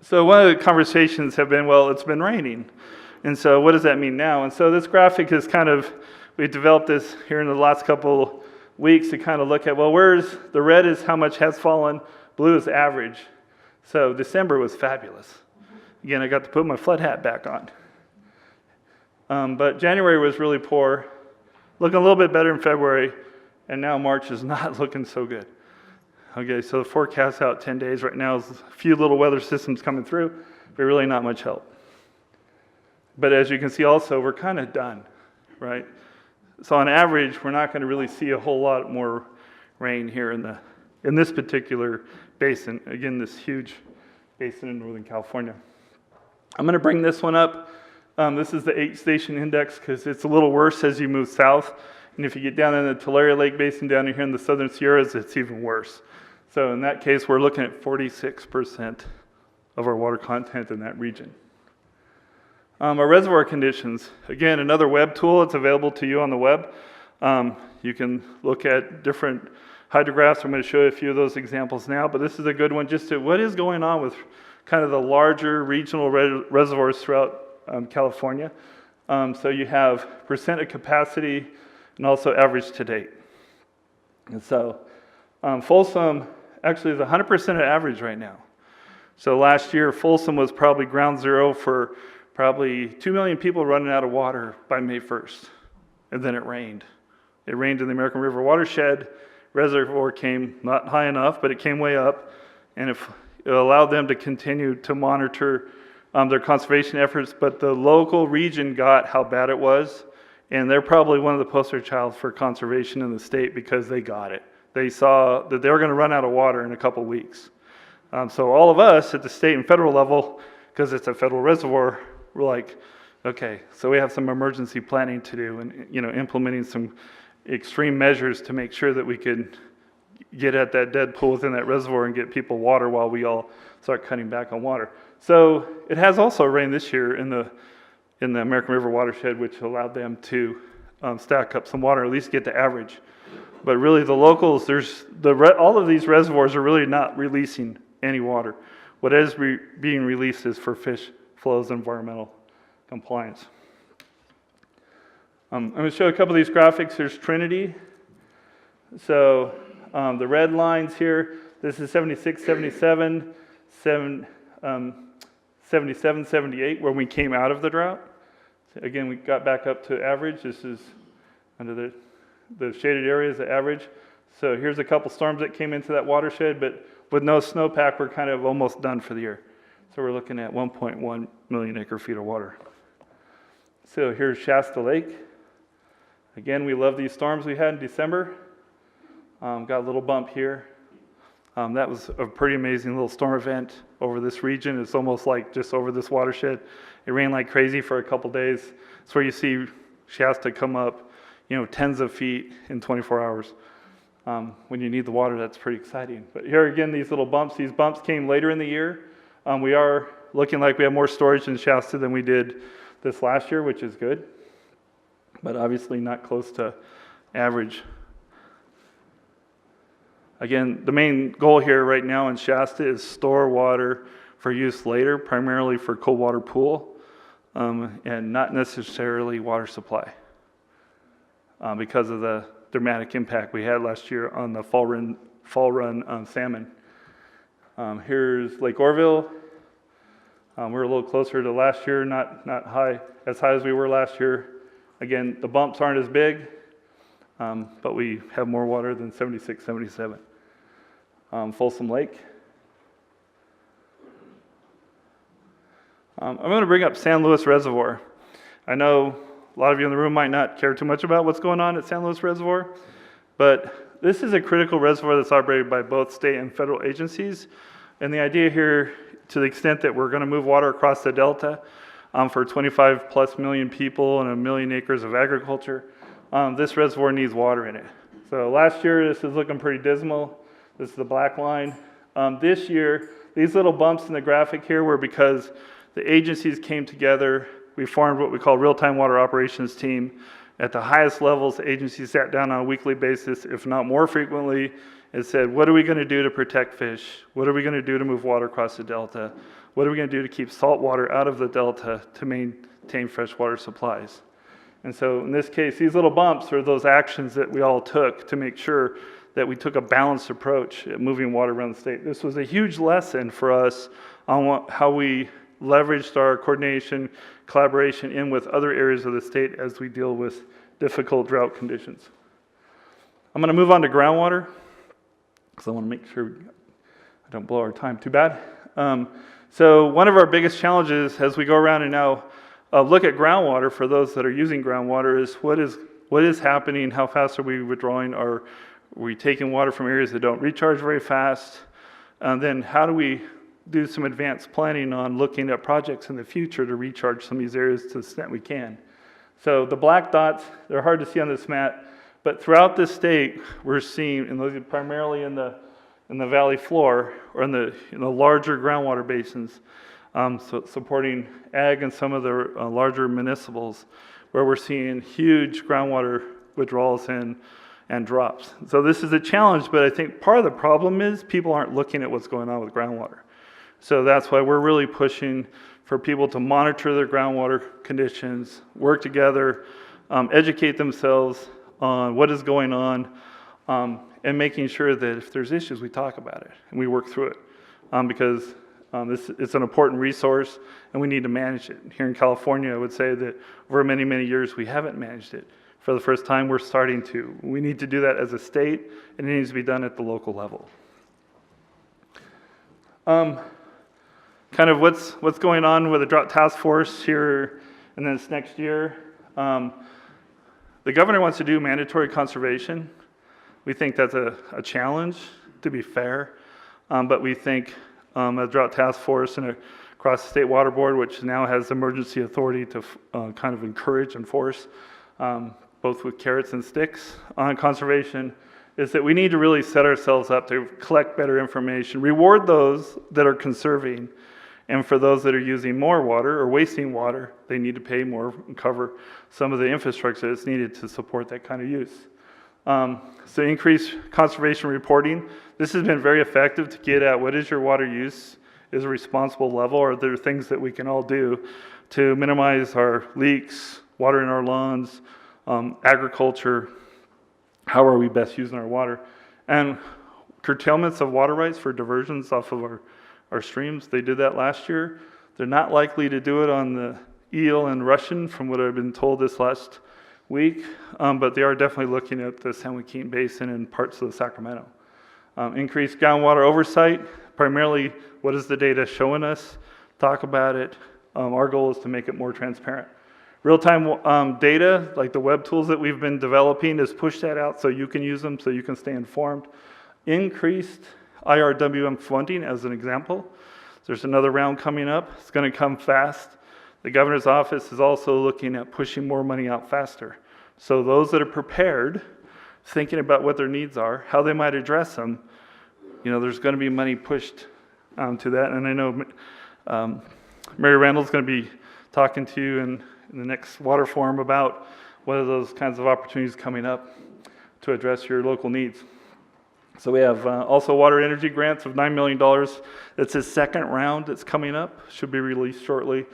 So one of the conversations have been, well, it's been raining. And so what does that mean now? And so this graphic is kind of, we developed this here in the last couple weeks to kind of look at, well, where's, the red is how much has fallen, blue is average. So December was fabulous. Again, I got to put my flood hat back on. But January was really poor, looking a little bit better in February, and now March is not looking so good. Okay, so the forecast out 10 days right now is a few little weather systems coming through, but really not much help. But as you can see also, we're kind of done, right? So on average, we're not going to really see a whole lot more rain here in this particular basin. Again, this huge basin in Northern California. I'm going to bring this one up. This is the 8-station index because it's a little worse as you move south. And if you get down in the Tulare Lake Basin down here in the Southern Sierras, it's even worse. So in that case, we're looking at 46% of our water content in that region. Our reservoir conditions, again, another web tool. It's available to you on the web. You can look at different hydrographs. I'm going to show you a few of those examples now, but this is a good one just to what is going on with kind of the larger regional reservoirs throughout California. So you have percent of capacity and also average to date. And so Folsom actually is 100% of average right now. So last year, Folsom was probably ground zero for probably 2 million people running out of water by May 1st. And then it rained. It rained in the American River watershed. Reservoir came not high enough, but it came way up. And it allowed them to continue to monitor their conservation efforts. But the local region got how bad it was. And they're probably one of the poster child for conservation in the state because they got it. They saw that they were going to run out of water in a couple weeks. So all of us at the state and federal level, because it's a federal reservoir, we're like, okay, so we have some emergency planning to do and implementing some extreme measures to make sure that we could get at that dead pool within that reservoir and get people water while we all start cutting back on water. So it has also rained this year in the in the American River watershed, which allowed them to stack up some water, at least get the average. But really the locals, all of these reservoirs are really not releasing any water. What is being released is for fish flows and environmental compliance. I'm going to show a couple of these graphics. Here's Trinity. So the red lines here, this is 76, 77, 77, 78, where we came out of the drought. So again, we got back up to average. This is under the shaded areas, the average. So here's a couple storms that came into that watershed, but with no snowpack, we're kind of almost done for the year. So we're looking at 1.1 million acre feet of water. So here's Shasta Lake. Again, we love these storms we had in December. Got a little bump here. That was a pretty amazing little storm event over this region. It's almost like just over this watershed. It rained like crazy for a couple days. It's where you see Shasta come up, tens of feet in 24 hours. When you need the water, that's pretty exciting. But here again, these little bumps. These bumps came later in the year. We are looking like we have more storage in Shasta than we did this last year, which is good, but obviously not close to average. Again, the main goal here right now in Shasta is store water for use later, primarily for cold water pool, and not necessarily water supply, because of the dramatic impact we had last year on the fall run salmon. Here's Lake Orville. We're a little closer to last year, not as high as we were last year. Again, the bumps aren't as big, but we have more water than 76, 77. Folsom Lake. I'm going to bring up San Luis Reservoir. I know a lot of you in the room might not care too much about what's going on at San Luis Reservoir, but this is a critical reservoir that's operated by both state and federal agencies. And the idea here, to the extent that we're going to move water across the delta for 25 plus million people and 1 million acres of agriculture, this reservoir needs water in it. So last year, this is looking pretty dismal. This is the black line. This year, these little bumps in the graphic here were because the agencies came together. We formed what we call real-time water operations team. At the highest levels, the agencies sat down on a weekly basis, if not more frequently, and said, what are we going to do to protect fish? What are we going to do to move water across the delta? What are we going to do to keep salt water out of the delta to maintain freshwater supplies? And so in this case, these little bumps are those actions that we all took to make sure that we took a balanced approach at moving water around the state. This was a huge lesson for us on how we leveraged our coordination, collaboration in with other areas of the state as we deal with difficult drought conditions. I'm going to move on to groundwater, because I want to make sure I don't blow our time too bad. So one of our biggest challenges as we go around and now look at groundwater for those that are using groundwater is what is happening, how fast are we withdrawing, are we taking water from areas that don't recharge very fast, and then how do we do some advanced planning on looking at projects in the future to recharge some of these areas to the extent we can. So the black dots, they're hard to see on this map, but throughout the state, we're seeing, and those are primarily in the valley floor or in the larger groundwater basins, so supporting ag and some of the larger municipals, where we're seeing huge groundwater withdrawals and drops. So this is a challenge, but I think part of the problem is people aren't looking at what's going on with groundwater. So that's why we're really pushing for people to monitor their groundwater conditions, work together, educate themselves on what is going on, and making sure that if there's issues, we talk about it and we work through it, because it's an important resource and we need to manage it. Here in California, I would say that over many, many years, we haven't managed it. For the first time, we're starting to. We need to do that as a state, and it needs to be done at the local level. Kind of what's going on with the Drought Task Force here in this next year. The governor wants to do mandatory conservation. We think that's a challenge, to be fair, but we think the Drought Task Force and across the State Water Board, which now has emergency authority to kind of encourage and force, both with carrots and sticks on conservation, is that we need to really set ourselves up to collect better information, reward those that are conserving, And for those that are using more water or wasting water, they need to pay more and cover some of the infrastructure that's needed to support that kind of use. So increased conservation reporting. This has been very effective to get at what is your water use, is a responsible level, or are there things that we can all do to minimize our leaks, water in our lawns, agriculture, how are we best using our water, and curtailments of water rights for diversions off of our streams. They did that last year. They're not likely to do it on the Eel and Russian, from what I've been told this last week, but they are definitely looking at the San Joaquin Basin and parts of the Sacramento. Increased groundwater oversight, primarily what is the data showing us, talk about it. Our goal is to make it more transparent. Real-time data, like the web tools that we've been developing, is push that out so you can use them, so you can stay informed. Increased IRWM funding, as an example. There's another round coming up. It's going to come fast. The governor's office is also looking at pushing more money out faster. So those that are prepared, thinking about what their needs are, how they might address them, there's going to be money pushed to that. And I know Mary Randall's going to be talking to you in the next water forum about what are those kinds of opportunities coming up to address your local needs. So we have also water energy grants of $9 million. It's a second round that's coming up, should be released shortly.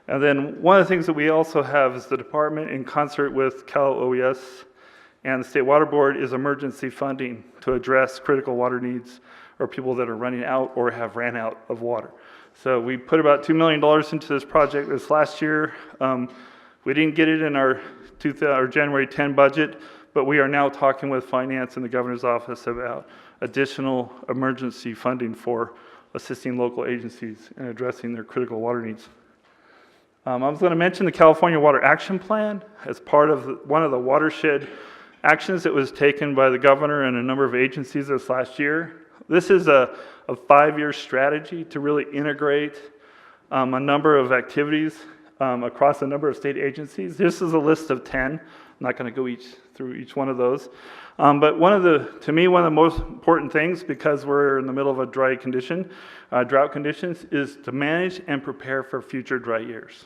And then one of the things that we also have is the department, in concert with Cal OES and the State Water Board, is emergency funding to address critical water needs or people that are running out or have ran out of water. So we put about $2 million into this project this last year. We didn't get it in our January 10 budget, but we are now talking with finance and the governor's office about additional emergency funding for assisting local agencies in addressing their critical water needs. I was going to mention the California Water Action Plan as part of one of the watershed actions that was taken by the governor and a number of agencies this last year. This is a 5-year strategy to really integrate a number of activities across a number of state agencies. This is a list of 10. I'm not going to go through each one of those. But to me, one of the most important things, because we're in the middle of a drought conditions, is to manage and prepare for future dry years.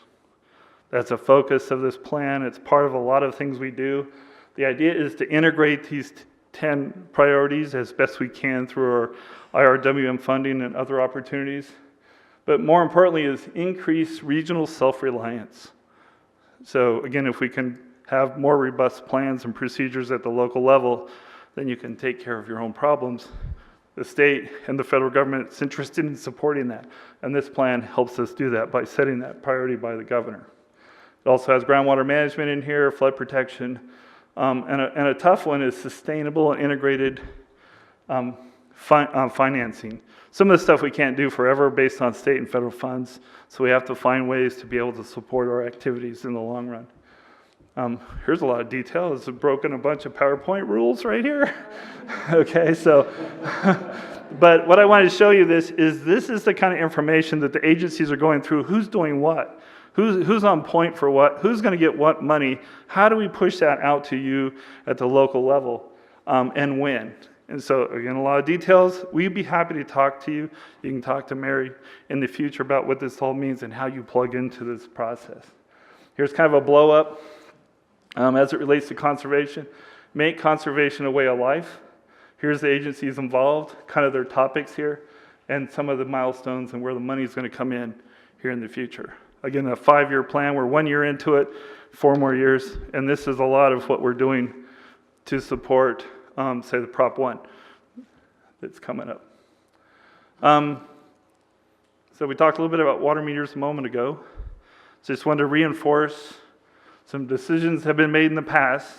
That's a focus of this plan. It's part of a lot of things we do. The idea is to integrate these 10 priorities as best we can through our IRWM funding and other opportunities. But more importantly is increase regional self-reliance. So again, if we can have more robust plans and procedures at the local level, then you can take care of your own problems. The state and the federal government is interested in supporting that. And this plan helps us do that by setting that priority by the governor. It also has groundwater management in here, flood protection, and a tough one is sustainable and integrated financing. Some of the stuff we can't do forever based on state and federal funds, so we have to find ways to be able to support our activities in the long run. Here's a lot of detail. It's broken a bunch of PowerPoint rules right here. Okay, so, but what I wanted to show you this is the kind of information that the agencies are going through. Who's doing what? Who's on point for what? Who's going to get what money? How do we push that out to you at the local level, and when? And so, again, a lot of details. We'd be happy to talk to you. You can talk to Mary in the future about what this all means and how you plug into this process. Here's kind of a blow up as it relates to conservation. Make conservation a way of life. Here's the agencies involved, kind of their topics here, and some of the milestones and where the money is going to come in here in the future. Again, a 5-year plan. We're 1 year into it, 4 more years, and this is a lot of what we're doing to support, say, the Prop 1 that's coming up. So we talked a little bit about water meters a moment ago. So just wanted to reinforce some decisions have been made in the past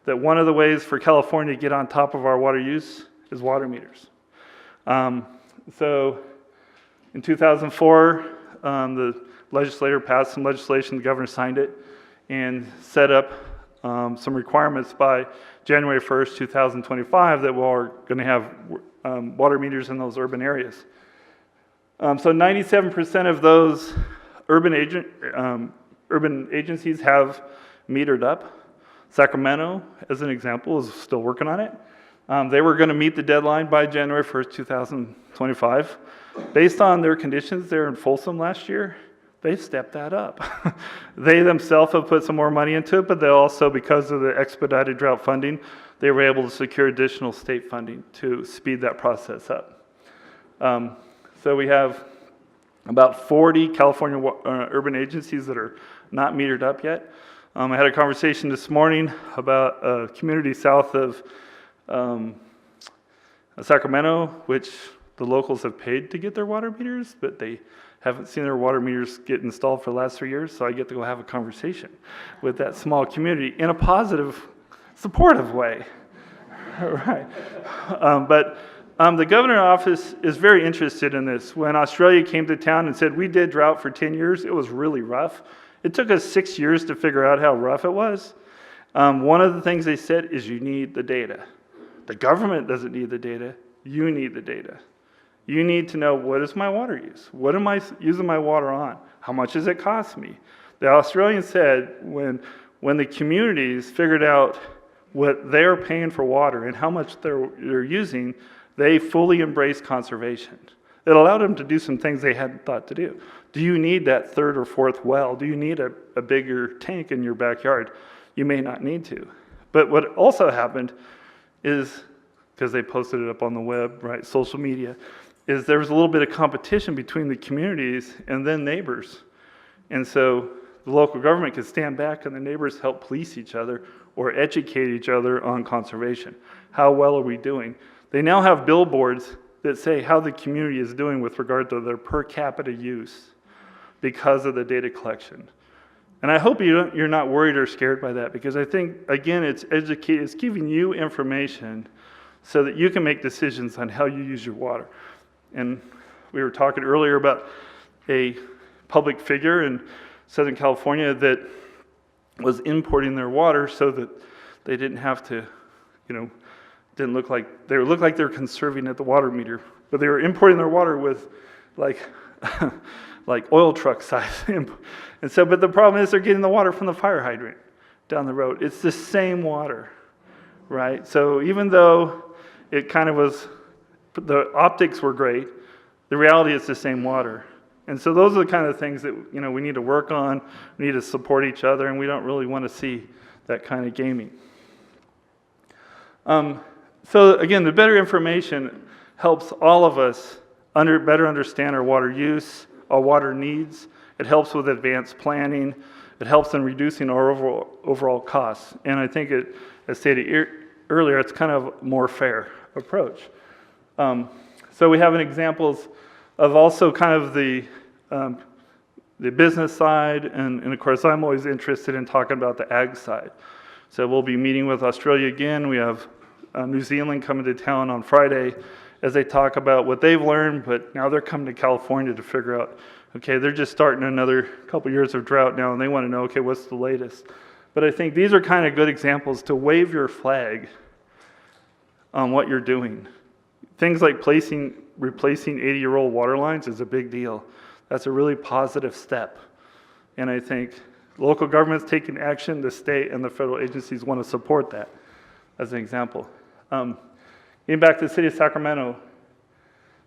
that one of the ways for California to get on top of our water use is water meters. So in 2004, the legislator passed some legislation, the governor signed it, and set up some requirements by January 1st, 2025 that we're going to have water meters in those urban areas. So 97% of those urban agencies have metered up. Sacramento, as an example, is still working on it. They were going to meet the deadline by January 1st, 2025. Based on their conditions there in Folsom last year, they've stepped that up. They themselves have put some more money into it, but they also, because of the expedited drought funding, they were able to secure additional state funding to speed that process up. So we have about 40 California urban agencies that are not metered up yet. I had a conversation this morning about a community south of Sacramento, which the locals have paid to get their water meters, but they haven't seen their water meters get installed for the last 3 years, so I get to go have a conversation with that small community in a positive, supportive way. Right. But the governor's office is very interested in this. When Australia came to town and said, we did drought for 10 years, it was really rough. It took us 6 years to figure out how rough it was. One of the things they said is you need the data. The government doesn't need the data, you need the data. You need to know, what is my water use? What am I using my water on? How much does it cost me? The Australians said when the communities figured out what they're paying for water and how much they're using, they fully embraced conservation. It allowed them to do some things they hadn't thought to do. Do you need that third or fourth well? Do you need a bigger tank in your backyard? You may not need to. But what also happened is, because they posted it up on the web, right, social media, is there was a little bit of competition between the communities and then neighbors. And so the local government could stand back and the neighbors help police each other or educate each other on conservation. How well are we doing? They now have billboards that say how the community is doing with regard to their per capita use because of the data collection. And I hope you're not worried or scared by that, because I think, again, it's giving you information so that you can make decisions on how you use your water. And we were talking earlier about a public figure in Southern California that was importing their water so that they didn't have to, didn't look like they were conserving at the water meter, but they were importing their water with like oil truck size. And so, but the problem is they're getting the water from the fire hydrant down the road. It's the same water, right? So even though it kind of was, the optics were great, the reality is the same water. And so those are the kind of things that we need to work on. We need to support each other, and we don't really want to see that kind of gaming. So again, the better information helps all of us better understand our water use, our water needs. It helps with advanced planning. It helps in reducing our overall costs. And I think as stated earlier, it's kind of a more fair approach. So we have an examples of also kind of the business side, and of course I'm always interested in talking about the ag side. So we'll be meeting with Australia again. We have New Zealand coming to town on Friday as they talk about what they've learned, but now they're coming to California to figure out, okay, they're just starting another couple years of drought now, and they want to know, okay, what's the latest? But I think these are kind of good examples to wave your flag on what you're doing. Things like replacing 80-year-old water lines is a big deal. That's a really positive step. And I think local governments taking action, the state and the federal agencies want to support that, as an example. Getting back to the city of Sacramento,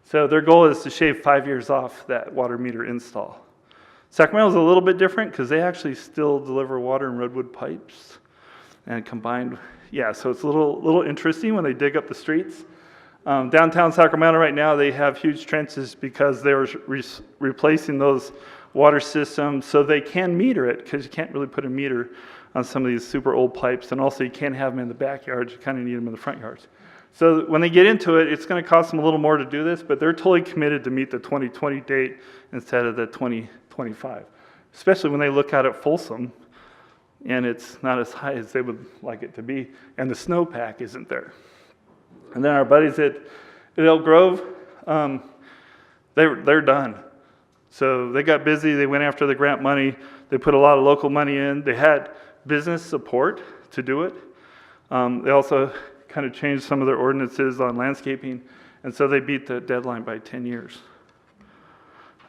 so their goal is to shave 5 years off that water meter install. Sacramento's a little bit different because they actually still deliver water in redwood pipes and combined, so it's a little interesting when they dig up the streets. Downtown Sacramento right now, they have huge trenches because they're replacing those water systems so they can meter it, because you can't really put a meter on some of these super old pipes, and also you can't have them in the backyards, you kind of need them in the front yards. So when they get into it, it's going to cost them a little more to do this, but they're totally committed to meet the 2020 date instead of the 2025, especially when they look out at Folsom, and it's not as high as they would like it to be, and the snowpack isn't there. And then our buddies at Elk Grove, they're done. So they got busy, they went after the grant money, they put a lot of local money in, they had business support to do it. They also kind of changed some of their ordinances on landscaping, and so they beat the deadline by 10 years.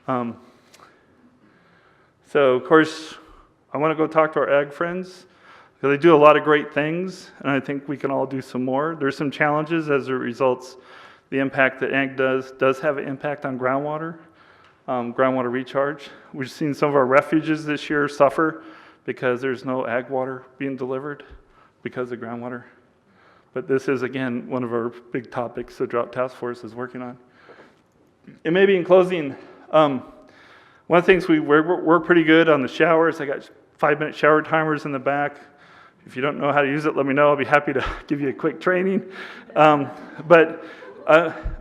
So of course, I want to go talk to our ag friends. They do a lot of great things, and I think we can all do some more. There's some challenges as a result. The impact that ag does have an impact on groundwater, groundwater recharge. We've seen some of our refuges this year suffer because there's no ag water being delivered because of groundwater. But this is, again, one of our big topics the Drought Task Force is working on. And maybe in closing, one of the things we're pretty good on the showers. I got 5-minute shower timers in the back. If you don't know how to use it, let me know. I'll be happy to give you a quick training. But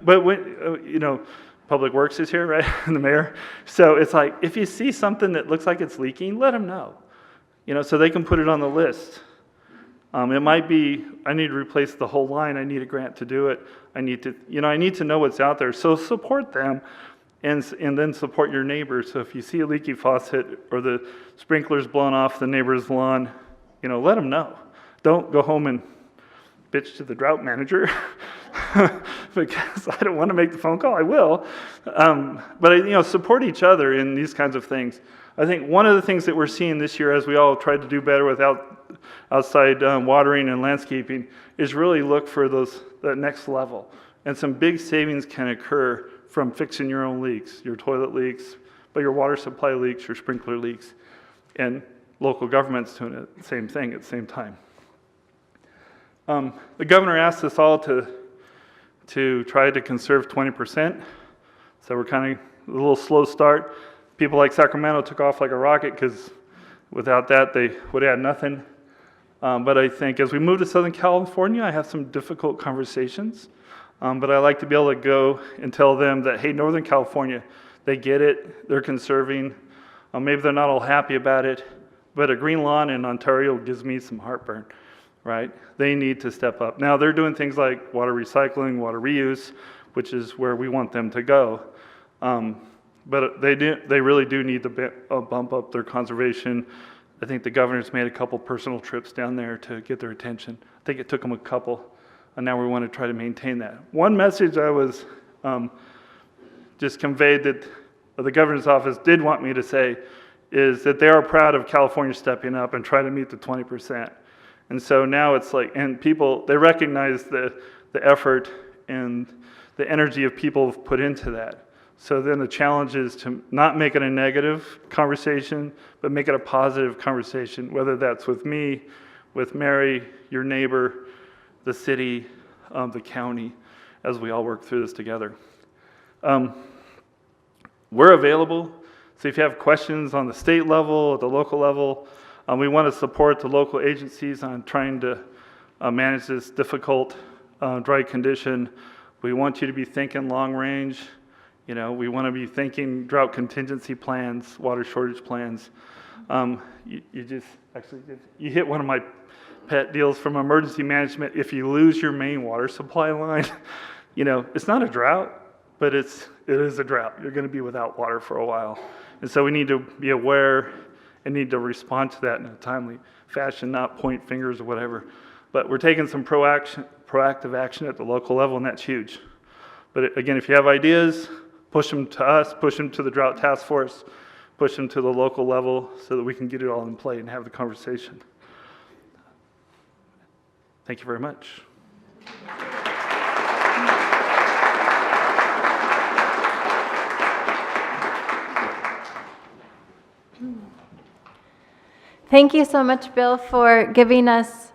when, Public Works is here, right, and the mayor. So it's like, if you see something that looks like it's leaking, let them know, so they can put it on the list. It might be, I need to replace the whole line. I need a grant to do it. I need to know what's out there. So support them and then support your neighbors. So if you see a leaky faucet or the sprinkler's blown off the neighbor's lawn, let them know. Don't go home and bitch to the drought manager because I don't want to make the phone call. I will. But support each other in these kinds of things. I think one of the things that we're seeing this year as we all try to do better with outside watering and landscaping is really look for that next level. And some big savings can occur from fixing your own leaks, your toilet leaks, but your water supply leaks, your sprinkler leaks, and local governments doing the same thing at the same time. The governor asked us all to try to conserve 20%. So we're kind of a little slow start. People like Sacramento took off like a rocket because without that they would have had nothing. But I think as we move to Southern California, I have some difficult conversations. But I like to be able to go and tell them that, hey, Northern California, they get it, they're conserving. Maybe they're not all happy about it, but a green lawn in Ontario gives me some heartburn, right? They need to step up. Now they're doing things like water recycling, water reuse, which is where we want them to go. But they really do need to bump up their conservation. I think the governor's made a couple personal trips down there to get their attention. I think it took them a couple, and now we want to try to maintain that. One message I was just conveyed that the governor's office did want me to say is that they are proud of California stepping up and trying to meet the 20%. And so now it's like, and people, they recognize the effort and the energy of people have put into that. So then the challenge is to not make it a negative conversation, but make it a positive conversation, whether that's with me, with Mary, your neighbor, the city, the county, as we all work through this together. We're available. So if you have questions on the state level, at the local level, we want to support the local agencies on trying to manage this difficult dry condition. We want you to be thinking long range. We want to be thinking drought contingency plans, water shortage plans. You hit one of my pet deals from emergency management. If you lose your main water supply line, it's not a drought, but it is a drought. You're going to be without water for a while. And so we need to be aware and need to respond to that in a timely fashion, not point fingers or whatever. But we're taking some proactive action at the local level, and that's huge. But again, if you have ideas, push them to us, push them to the Drought Task Force, push them to the local level so that we can get it all in play and have the conversation. Thank you very much. Thank you so much, Bill, for giving us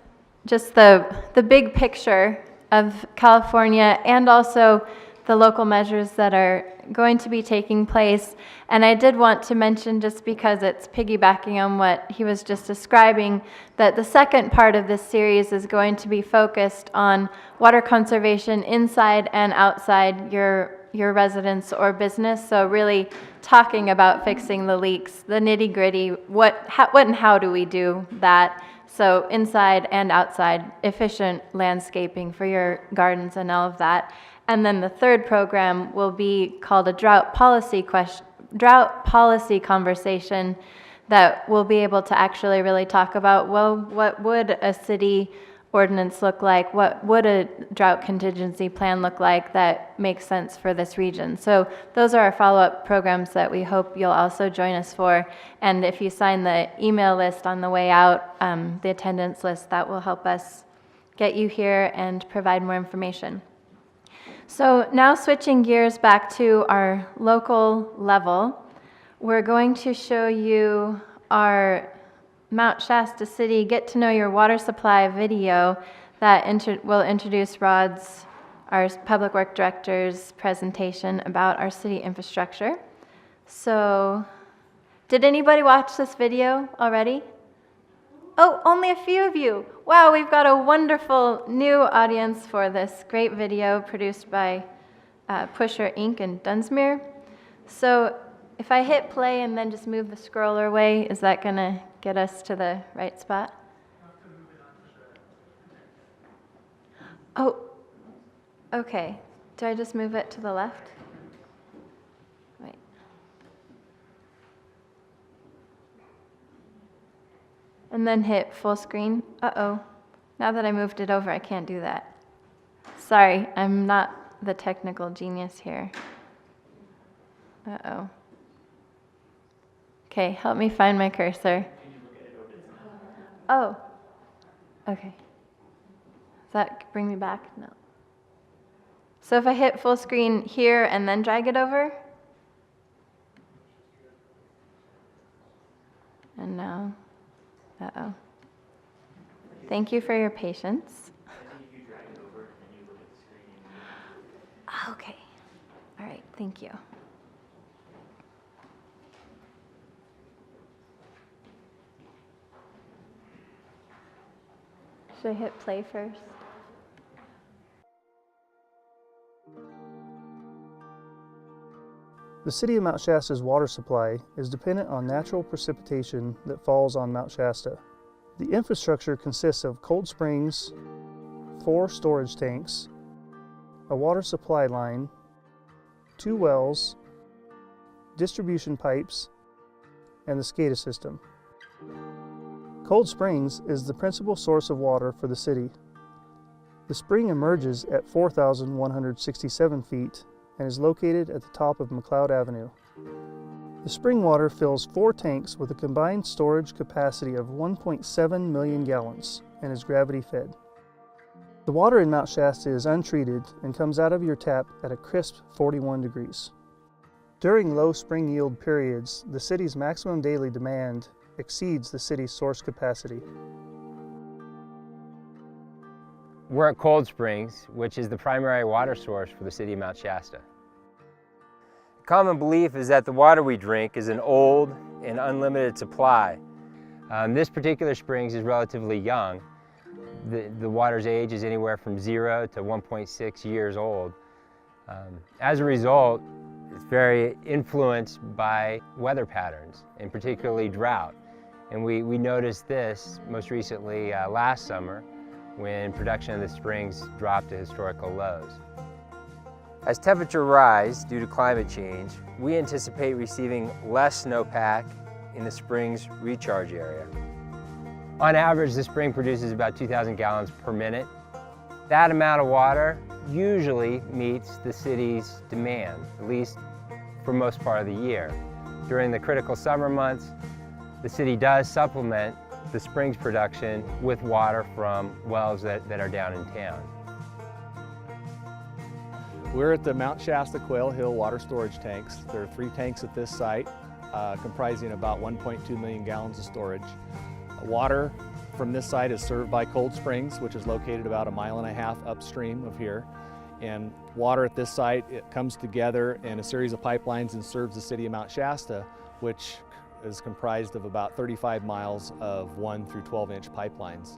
just the big picture of California and also the local measures that are going to be taking place. And I did want to mention, just because it's piggybacking on what he was just describing, that the second part of this series is going to be focused on water conservation inside and outside your residence or business. So really talking about fixing the leaks, the nitty-gritty, what and how do we do that? So inside and outside, efficient landscaping for your gardens and all of that. And then the third program will be called a drought policy conversation that will be able to actually really talk about, well, what would a city ordinance look like? What would a drought contingency plan look like that makes sense for this region? So those are our follow-up programs that we hope you'll also join us for. And if you sign the email list on the way out, the attendance list, that will help us get you here and provide more information. So now switching gears back to our local level, we're going to show you our Mount Shasta City Get to Know Your Water Supply video that will introduce Rod's, our Public Work Director's presentation about our city infrastructure. So, did anybody watch this video already? Oh, only a few of you. Wow, we've got a wonderful new audience for this great video produced by Pusher Inc. in Dunsmuir. So, if I hit play and then just move the scroller away, is that going to get us to the right spot? Oh, okay. Do I just move it to the left? Wait. And then hit full screen. Uh-oh. Now that I moved it over, I can't do that. Sorry, I'm not the technical genius here. Uh-oh. Okay, help me find my cursor. Oh, okay. Does that bring me back? No. So if I hit full screen here and then drag it over? And now, uh-oh. Thank you for your patience. Okay. All right, thank you. Should I hit play first? The city of Mount Shasta's water supply is dependent on natural precipitation that falls on Mount Shasta. The infrastructure consists of cold springs, 4 storage tanks, a water supply line, 2 wells, distribution pipes, and the SCADA system. Cold Springs is the principal source of water for the city. The spring emerges at 4,167 feet and is located at the top of McLeod Avenue. The spring water fills 4 tanks with a combined storage capacity of 1.7 million gallons and is gravity fed. The water in Mount Shasta is untreated and comes out of your tap at a crisp 41 degrees. During low spring yield periods, the city's maximum daily demand exceeds the city's source capacity. We're at Cold Springs, which is the primary water source for the city of Mount Shasta. Common belief is that the water we drink is an old and unlimited supply. This particular springs is relatively young. The water's age is anywhere from 0 to 1.6 years old. As a result, it's very influenced by weather patterns, and particularly drought. And we noticed this most recently last summer when production of the springs dropped to historical lows. As temperatures rise due to climate change, we anticipate receiving less snowpack in the spring's recharge area. On average, the spring produces about 2,000 gallons per minute. That amount of water usually meets the city's demand, at least for most part of the year. During the critical summer months, the city does supplement the springs production with water from wells that are down in town. We're at the Mount Shasta Quail Hill water storage tanks. There are 3 tanks at this site, comprising about 1.2 million gallons of storage. Water from this site is served by Cold Springs, which is located about 1.5 miles upstream of here. And water at this site, it comes together in a series of pipelines and serves the city of Mount Shasta, which is comprised of about 35 miles of 1 through 12-inch pipelines.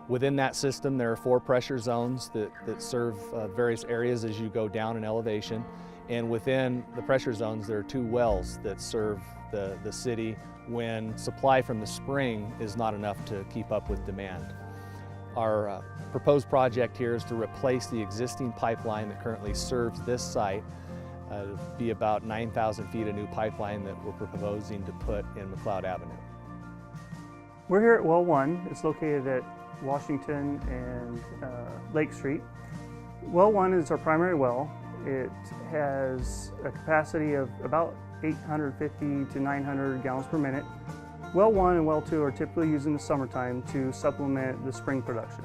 Within that system, there are 4 pressure zones that serve various areas as you go down in elevation. And within the pressure zones, there are 2 wells that serve the city when supply from the spring is not enough to keep up with demand. Our proposed project here is to replace the existing pipeline that currently serves this site. It'll be about 9,000 feet of new pipeline that we're proposing to put in McLeod Avenue. We're here at Well 1. It's located at Washington and Lake Street. Well 1 is our primary well. It has a capacity of about 850 to 900 gallons per minute. Well 1 and well 2 are typically used in the summertime to supplement the spring production.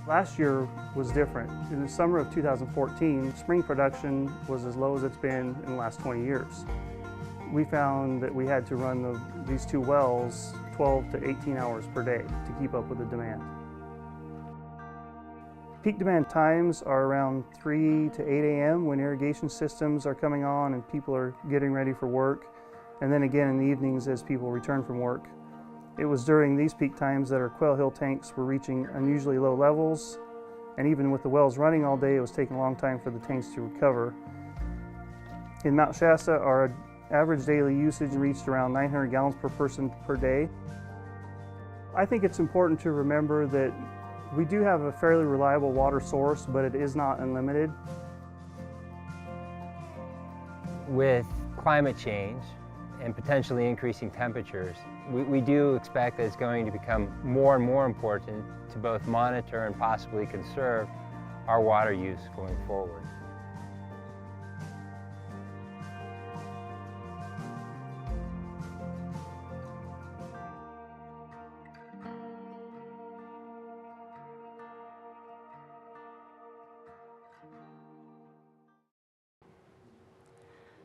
Last year was different. In the summer of 2014, spring production was as low as it's been in the last 20 years. We found that we had to run these 2 wells 12 to 18 hours per day to keep up with the demand. Peak demand times are around 3 to 8 a.m. when irrigation systems are coming on and people are getting ready for work, and then again in the evenings as people return from work. It was during these peak times that our Quail Hill tanks were reaching unusually low levels, and even with the wells running all day, it was taking a long time for the tanks to recover. In Mount Shasta, our average daily usage reached around 900 gallons per person per day. I think it's important to remember that we do have a fairly reliable water source, but it is not unlimited. With climate change and potentially increasing temperatures, we do expect that it's going to become more and more important to both monitor and possibly conserve our water use going forward.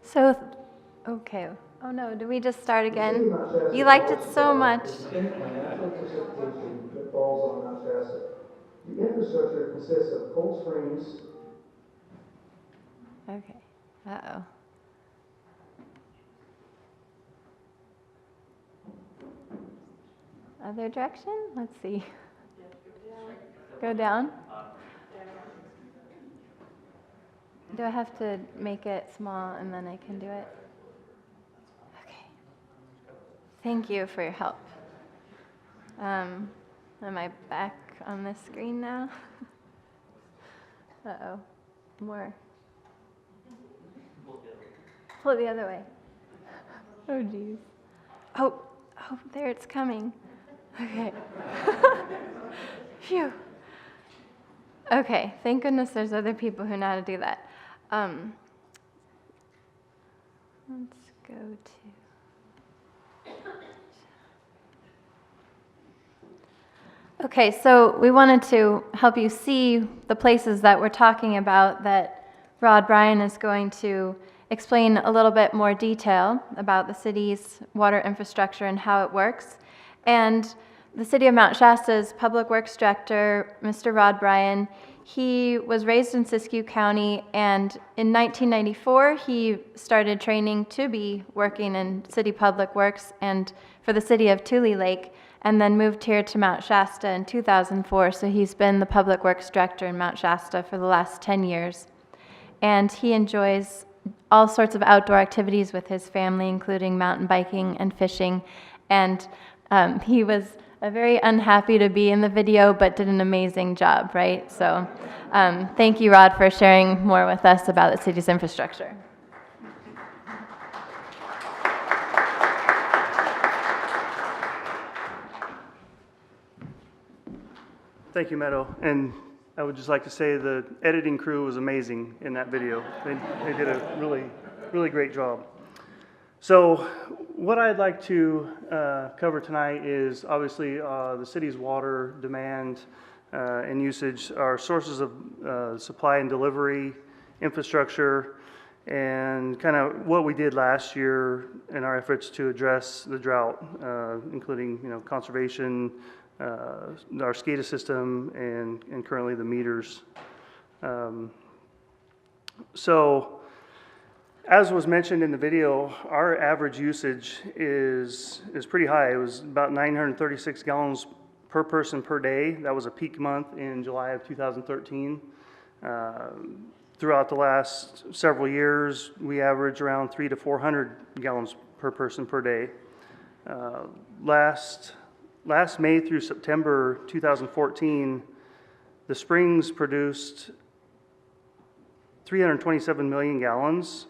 So, okay. Oh no, do we just start again? You liked it so much. Natural precipitation that falls on Mount Shasta. The infrastructure consists of cold springs. Okay. Uh-oh. Other direction? Let's see. Go down? Do I have to make it small and then I can do it? Okay. Thank you for your help. Am I back on this screen now? Uh-oh. More. Pull it the other way. Oh, geez. Oh, there it's coming. Okay. Phew. Okay, thank goodness there's other people who know how to do that. Let's go to... Okay, so we wanted to help you see the places that we're talking about that Rod Bryan is going to explain a little bit more detail about the city's water infrastructure and how it works. And the City of Mount Shasta's Public Works Director, Mr. Rod Bryan, he was raised in Siskiyou County, and in 1994 he started training to be working in City Public Works and for the City of Tule Lake, and then moved here to Mount Shasta in 2004, so he's been the Public Works Director in Mount Shasta for the last 10 years. And he enjoys all sorts of outdoor activities with his family, including mountain biking and fishing, and he was very unhappy to be in the video, but did an amazing job, right? So thank you, Rod, for sharing more with us about the city's infrastructure. Thank you, Meadow. And I would just like to say the editing crew was amazing in that video. They did a really great job. So what I'd like to cover tonight is obviously the city's water demand and usage, our sources of supply and delivery, infrastructure, and kind of what we did last year in our efforts to address the drought, including conservation, our SCADA system, and currently the meters. So as was mentioned in the video, our average usage is pretty high. It was about 936 gallons per person per day. That was a peak month in July of 2013. Throughout the last several years, we average around 300 to 400 gallons per person per day. Last May through September 2014, the springs produced 327 million gallons.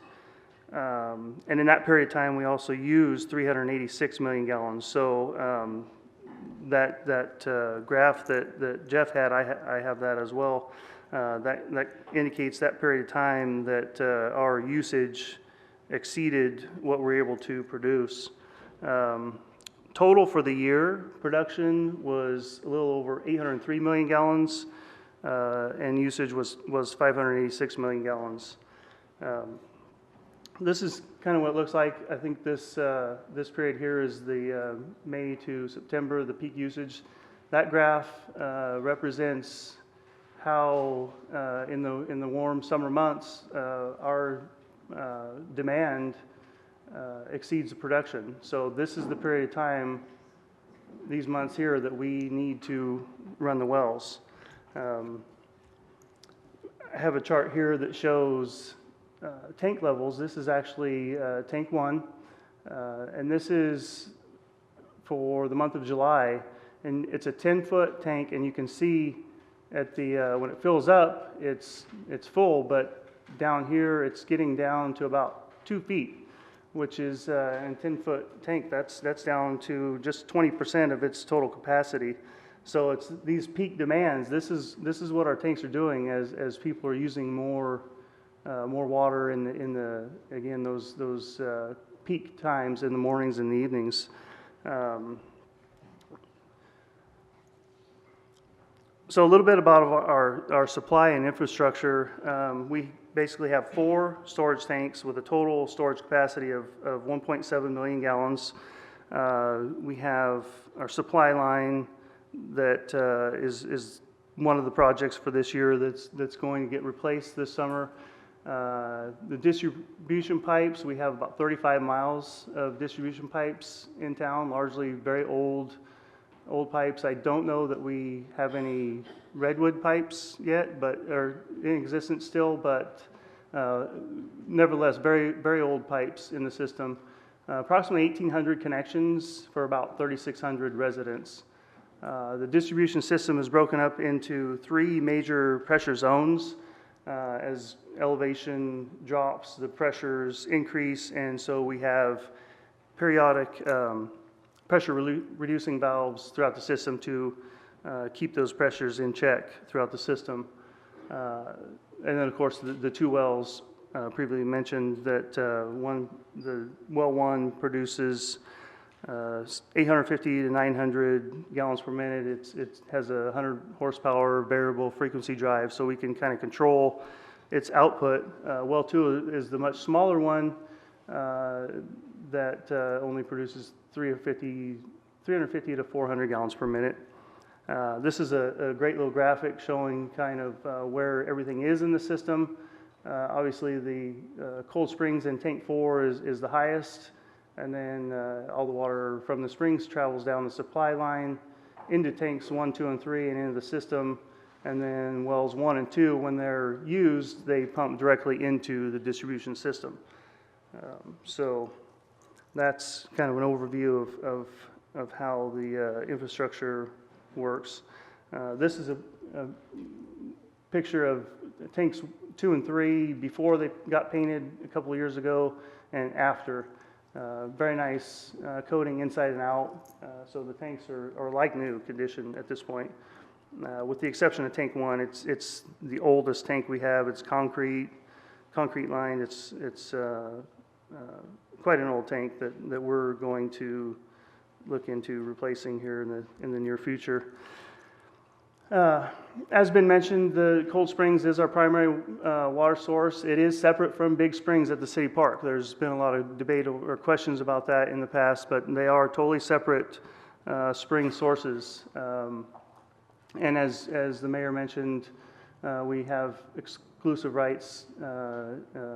And in that period of time, we also used 386 million gallons. So that graph that Jeff had, I have that as well. That indicates that period of time that our usage exceeded what we're able to produce. Total for the year, production was a little over 803 million gallons, and usage was 586 million gallons. This is kind of what it looks like. I think this period here is the May to September, the peak usage. That graph represents how in the warm summer months our demand exceeds the production. So this is the period of time, these months here, that we need to run the wells. I have a chart here that shows tank levels. This is actually tank 1, and this is for the month of July, and it's a 10-foot tank, and you can see at the when it fills up, it's full, but down here it's getting down to about 2 feet, which is in a 10-foot tank, that's down to just 20% of its total capacity. So it's these peak demands. This is what our tanks are doing as people are using more water in the again those peak times in the mornings and the evenings. So a little bit about our supply and infrastructure. We basically have 4 storage tanks with a total storage capacity of 1.7 million gallons. We have our supply line that is one of the projects for this year that's going to get replaced this summer. The distribution pipes, we have about 35 miles of distribution pipes in town, largely very old pipes. I don't know that we have any redwood pipes yet, but are in existence still, but nevertheless, very, very old pipes in the system. Approximately 1,800 connections for about 3,600 residents. The distribution system is broken up into 3 major pressure zones. As elevation drops, the pressures increase, and so we have periodic pressure reducing valves throughout the system to keep those pressures in check throughout the system. And then, of course, the 2 wells previously mentioned that the well 1 produces 850 to 900 gallons per minute. It has a 100 horsepower variable frequency drive, so we can kind of control its output. Well 2 is the much smaller one that only produces 350 to 400 gallons per minute. This is a great little graphic showing kind of where everything is in the system. Obviously, the Cold Springs in tank 4 is the highest, and then all the water from the springs travels down the supply line into tanks 1, 2, and 3 and into the system. And then wells 1 and 2, when they're used, they pump directly into the distribution system. So that's kind of an overview of how the infrastructure works. This is a picture of tanks 2 and 3 before they got painted a couple of years ago and after. Very nice coating inside and out, so the tanks are like new condition at this point. With the exception of tank 1, it's the oldest tank we have. It's concrete lined. It's quite an old tank that we're going to look into replacing here in the near future. As been mentioned, the Cold Springs is our primary water source. It is separate from Big Springs at the city park. There's been a lot of debate or questions about that in the past, but they are totally separate spring sources. And as the mayor mentioned, we have exclusive rights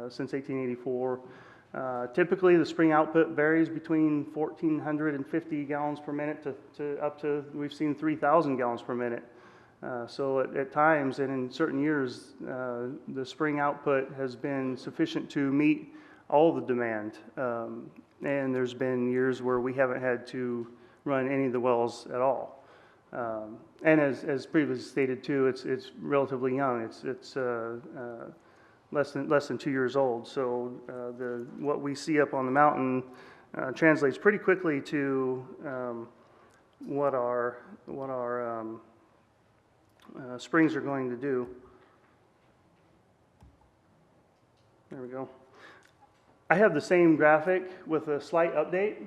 since 1884. Typically, the spring output varies between 1,450 gallons per minute to up to, we've seen 3,000 gallons per minute. So at times and in certain years, the spring output has been sufficient to meet all the demand. And there's been years where we haven't had to run any of the wells at all. And as previously stated too, it's relatively young. It's less than 2 years old. So what we see up on the mountain translates pretty quickly to what our springs are going to do. There we go. I have the same graphic with a slight update.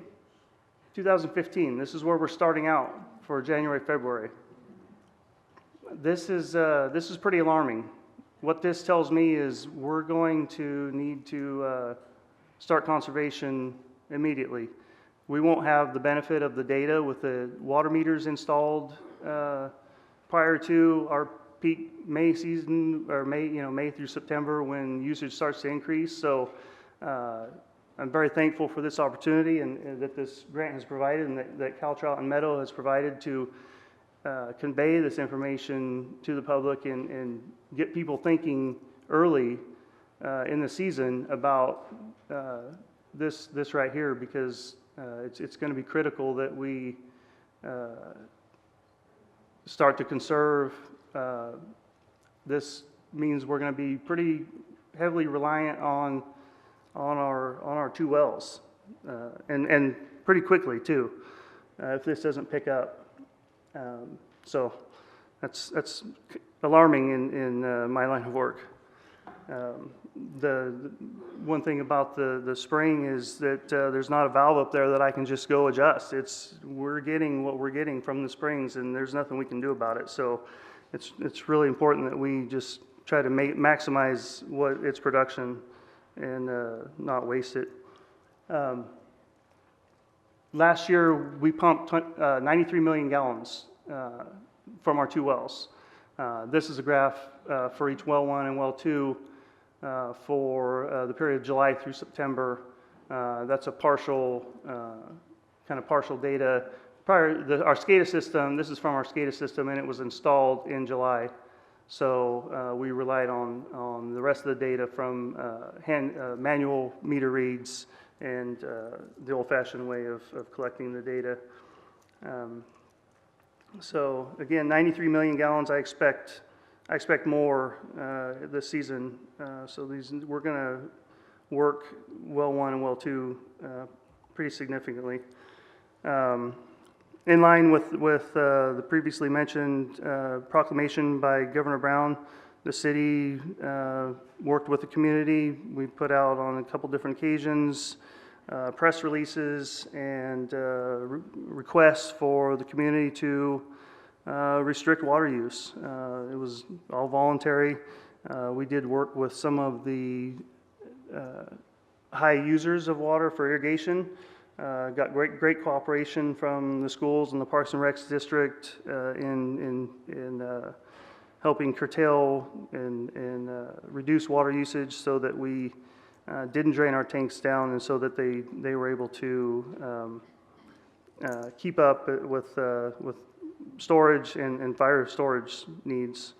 2015, this is where we're starting out for January, February. This is pretty alarming. What this tells me is we're going to need to start conservation immediately. We won't have the benefit of the data with the water meters installed prior to our peak May season, or May through September, when usage starts to increase. So I'm very thankful for this opportunity and that this grant has provided, and that Cal Trout and Meadow has provided to convey this information to the public and get people thinking early in the season about this right here, because it's going to be critical that we start to conserve. This means we're going to be pretty heavily reliant on our two wells, and pretty quickly too, if this doesn't pick up. So that's alarming in my line of work. The one thing about the spring is that there's not a valve up there that I can just go adjust. We're getting what we're getting from the springs, and there's nothing we can do about it. So it's really important that we just try to maximize its production and not waste it. Last year we pumped 93 million gallons from our two wells. This is a graph for each well 1 and well 2 for the period of July through September. That's a partial, kind of partial data. Our SCADA system, this is from our SCADA system, and it was installed in July. So we relied on the rest of the data from manual meter reads and the old-fashioned way of collecting the data. So again, 93 million gallons. I expect more this season. So we're going to work well 1 and well 2 pretty significantly. In line with the previously mentioned proclamation by Governor Brown, the city worked with the community. We put out on a couple different occasions press releases and requests for the community to restrict water use. It was all voluntary. We did work with some of the high users of water for irrigation. Got great cooperation from the schools and the Parks and Recs district in helping curtail and reduce water usage so that we didn't drain our tanks down, and so that they were able to keep up with storage and fire storage needs.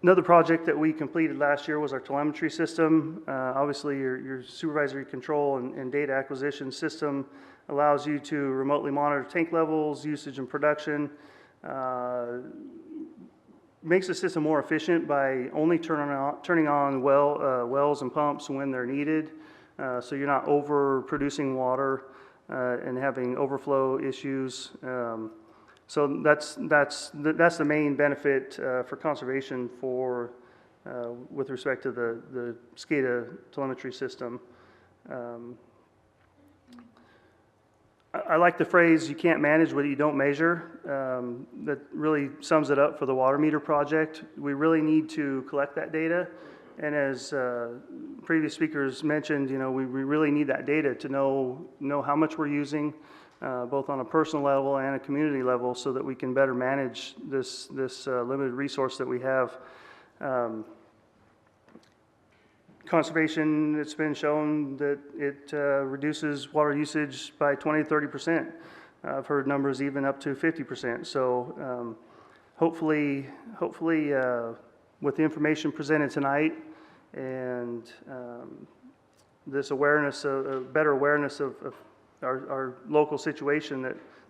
Another project that we completed last year was our telemetry system. Obviously, your supervisory control and data acquisition system allows you to remotely monitor tank levels, usage, and production. Makes the system more efficient by only turning on wells and pumps when they're needed, so you're not overproducing water and having overflow issues. So that's the main benefit for conservation with respect to the SCADA telemetry system. I like the phrase, "you can't manage what you don't measure." That really sums it up for the water meter project. We really need to collect that data, and as previous speakers mentioned, we really need that data to know how much we're using, both on a personal level and a community level, so that we can better manage this limited resource that we have. Conservation, it's been shown that it reduces water usage by 20 to 30%. I've heard numbers even up to 50%. So hopefully with the information presented tonight and this awareness, better awareness of our local situation,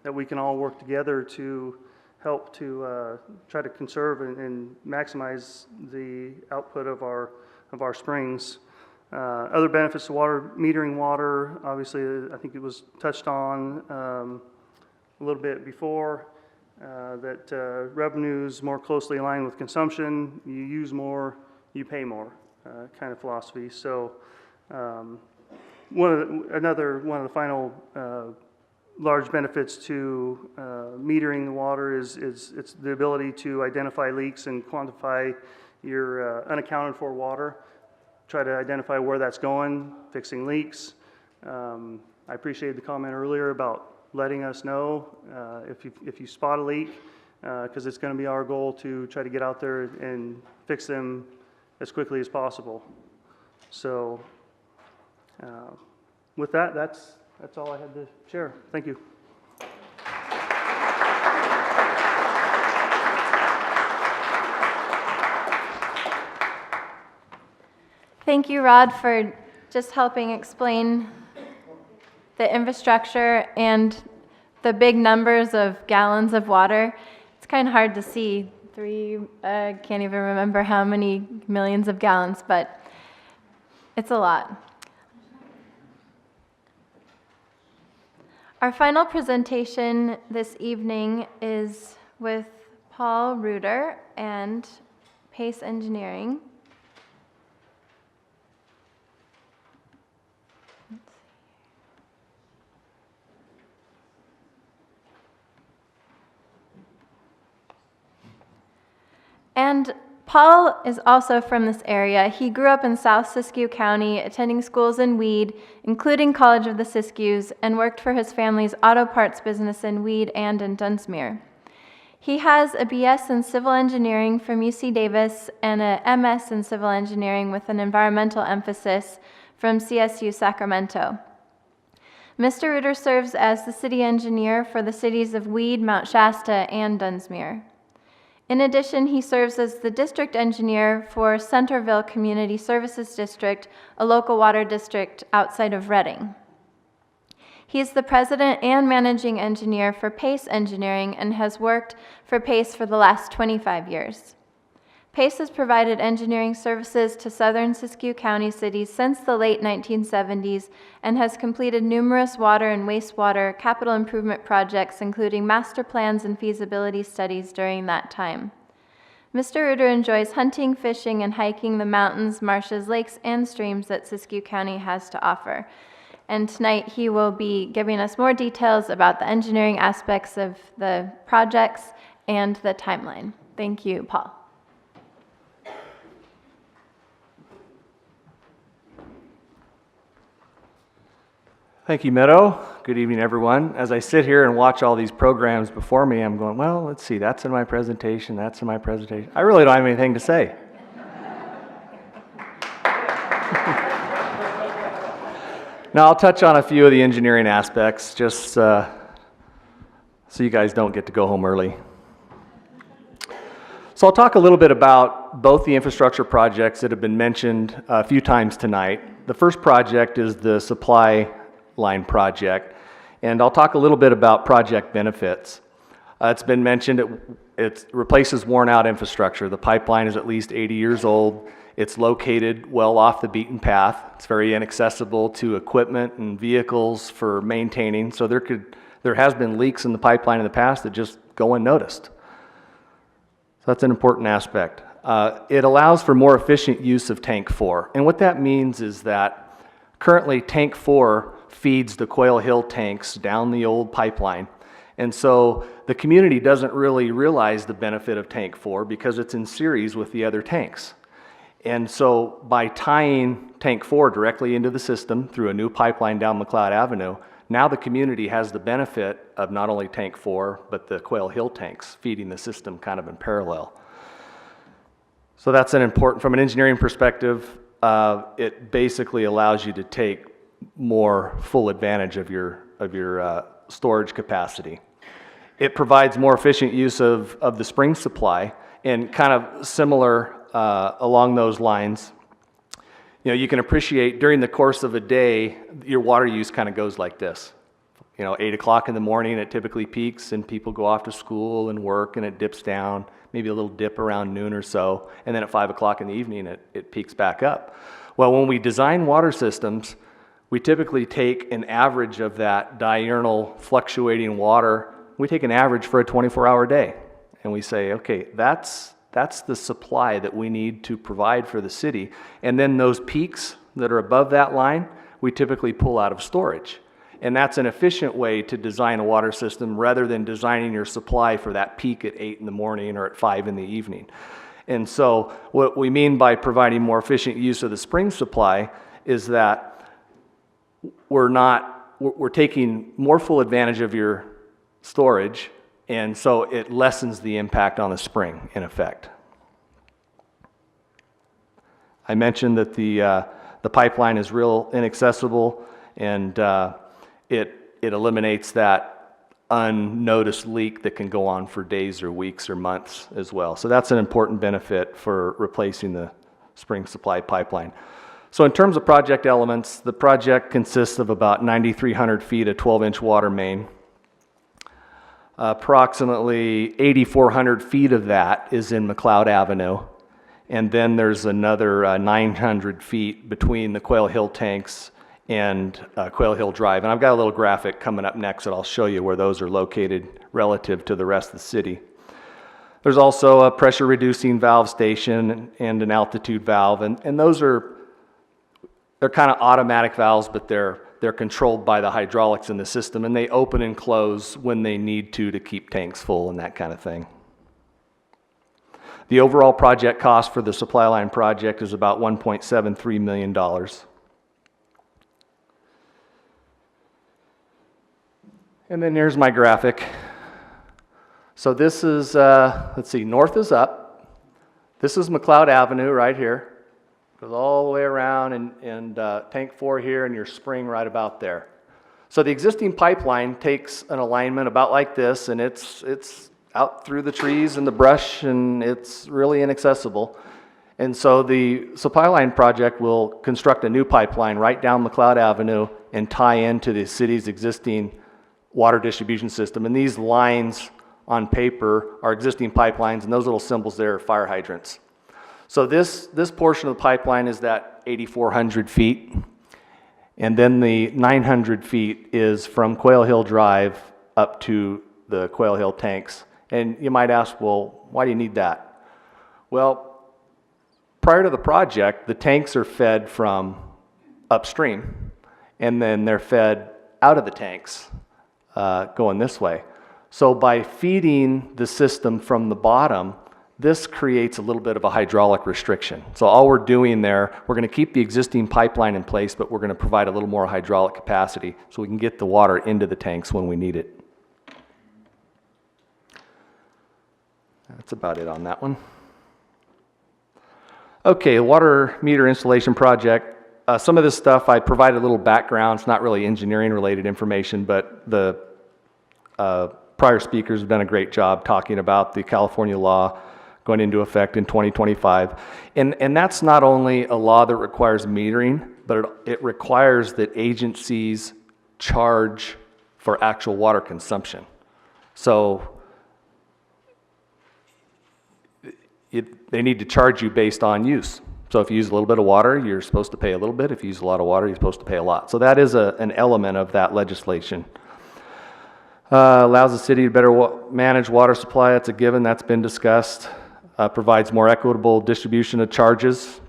that we can all work together to help to try to conserve and maximize the output of our springs. Other benefits to water, metering water, obviously, I think it was touched on a little bit before, that revenues more closely align with consumption. You use more, you pay more, kind of philosophy. So one of the final large benefits to metering the water is it's the ability to identify leaks and quantify your unaccounted for water. Try to identify where that's going, fixing leaks. I appreciated the comment earlier about letting us know if you spot a leak, because it's going to be our goal to try to get out there and fix them as quickly as possible. So with that, that's all I had to share. Thank you. Thank you, Rod, for just helping explain the infrastructure and the big numbers of gallons of water. It's kind of hard to see. I can't even remember how many millions of gallons, but it's a lot. Our final presentation this evening is with Paul Reuter and Pace Engineering. And Paul is also from this area. He grew up in South Siskiyou County, attending schools in Weed, including College of the Siskiyous, and worked for his family's auto parts business in Weed and in Dunsmuir. He has a BS in Civil Engineering from UC Davis and a MS in Civil Engineering with an environmental emphasis from CSU Sacramento. Mr. Reuter serves as the city engineer for the cities of Weed, Mount Shasta, and Dunsmuir. In addition, he serves as the district engineer for Centerville Community Services District, a local water district outside of Reading. He is the president and managing engineer for Pace Engineering and has worked for Pace for the last 25 years. Pace has provided engineering services to southern Siskiyou County cities since the late 1970s and has completed numerous water and wastewater capital improvement projects, including master plans and feasibility studies during that time. Mr. Reuter enjoys hunting, fishing, and hiking the mountains, marshes, lakes, and streams that Siskiyou County has to offer. And tonight he will be giving us more details about the engineering aspects of the projects and the timeline. Thank you, Paul. Thank you, Meadow. Good evening, everyone. As I sit here and watch all these programs before me, I'm going, well, let's see, that's in my presentation, that's in my presentation. I really don't have anything to say. Now, I'll touch on a few of the engineering aspects, just so you guys don't get to go home early. So I'll talk a little bit about both the infrastructure projects that have been mentioned a few times tonight. The first project is the supply line project, and I'll talk a little bit about project benefits. It's been mentioned it replaces worn out infrastructure. The pipeline is at least 80 years old. It's located well off the beaten path. It's very inaccessible to equipment and vehicles for maintaining, so there has been leaks in the pipeline in the past that just go unnoticed. So that's an important aspect. It allows for more efficient use of Tank 4, and what that means is that currently Tank 4 feeds the Quail Hill tanks down the old pipeline. And so the community doesn't really realize the benefit of Tank 4 because it's in series with the other tanks. And so by tying Tank 4 directly into the system through a new pipeline down McLeod Avenue, now the community has the benefit of not only Tank 4, but the Quail Hill tanks feeding the system kind of in parallel. So that's an important, from an engineering perspective, it basically allows you to take more full advantage of your storage capacity. It provides more efficient use of the spring supply, and kind of similar along those lines. You know, you can appreciate during the course of a day, your water use kind of goes like this. 8 o'clock in the morning, it typically peaks, and people go off to school and work, and it dips down, maybe a little dip around noon or so, and then at 5 o'clock in the evening, it peaks back up. Well, when we design water systems, we typically take an average of that diurnal fluctuating water. We take an average for a 24-hour day. And we say, okay, that's the supply that we need to provide for the city. And then those peaks that are above that line, we typically pull out of storage. And that's an efficient way to design a water system rather than designing your supply for that peak at 8 in the morning or at 5 in the evening. And so what we mean by providing more efficient use of the spring supply is that we're taking more full advantage of your storage, and so it lessens the impact on the spring in effect. I mentioned that the pipeline is real inaccessible, and it eliminates that unnoticed leak that can go on for days or weeks or months as well. So that's an important benefit for replacing the spring supply pipeline. So in terms of project elements, the project consists of about 9,300 feet of 12-inch water main. Approximately 8,400 feet of that is in McLeod Avenue. And then there's another 900 feet between the Quail Hill tanks and Quail Hill Drive. And I've got a little graphic coming up next that I'll show you where those are located relative to the rest of the city. There's also a pressure reducing valve station and an altitude valve. And those they're kind of automatic valves, but they're controlled by the hydraulics in the system, and they open and close when they need to keep tanks full and that kind of thing. The overall project cost for the supply line project is about $1.73 million. And then here's my graphic. So this is, let's see, north is up. This is McLeod Avenue right here. Goes all the way around and tank 4 here and your spring right about there. So the existing pipeline takes an alignment about like this, and it's out through the trees and the brush, and it's really inaccessible. And so the supply line project will construct a new pipeline right down McLeod Avenue and tie into the city's existing water distribution system. And these lines on paper are existing pipelines, and those little symbols there are fire hydrants. So this portion of the pipeline is that 8,400 feet, and then the 900 feet is from Quail Hill Drive up to the Quail Hill tanks. And you might ask, well, why do you need that? Well, prior to the project, the tanks are fed from upstream, and then they're fed out of the tanks going this way. So by feeding the system from the bottom, this creates a little bit of a hydraulic restriction. So all we're doing there, we're going to keep the existing pipeline in place, but we're going to provide a little more hydraulic capacity so we can get the water into the tanks when we need it. That's about it on that one. Okay, water meter installation project. Some of this stuff I provided a little background. It's not really engineering related information, but the prior speakers have done a great job talking about the California law going into effect in 2025. And that's not only a law that requires metering, but it requires that agencies charge for actual water consumption. So they need to charge you based on use. So if you use a little bit of water, you're supposed to pay a little bit. If you use a lot of water, you're supposed to pay a lot. So that is an element of that legislation. Allows the city to better manage water supply. That's a given. That's been discussed. Provides more equitable distribution of charges.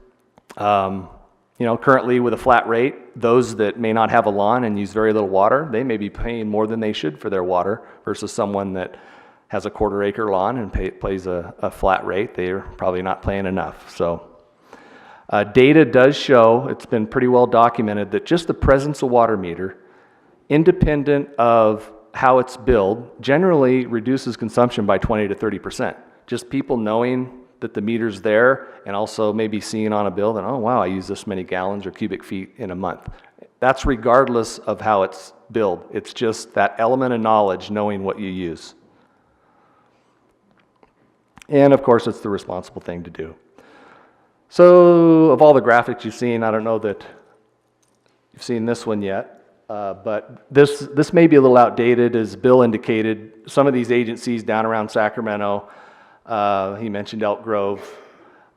Currently with a flat rate, those that may not have a lawn and use very little water, they may be paying more than they should for their water versus someone that has a quarter-acre lawn and pays a flat rate. They're probably not paying enough. So data does show, it's been pretty well documented, that just the presence of water meter, independent of how it's billed, generally reduces consumption by 20 to 30%. Just people knowing that the meter's there and also maybe seeing on a bill that, oh wow, I use this many gallons or cubic feet in a month. That's regardless of how it's billed. It's just that element of knowledge, knowing what you use. And of course, it's the responsible thing to do. So of all the graphics you've seen, I don't know that you've seen this one yet. But this may be a little outdated. As Bill indicated, some of these agencies down around Sacramento, he mentioned Elk Grove,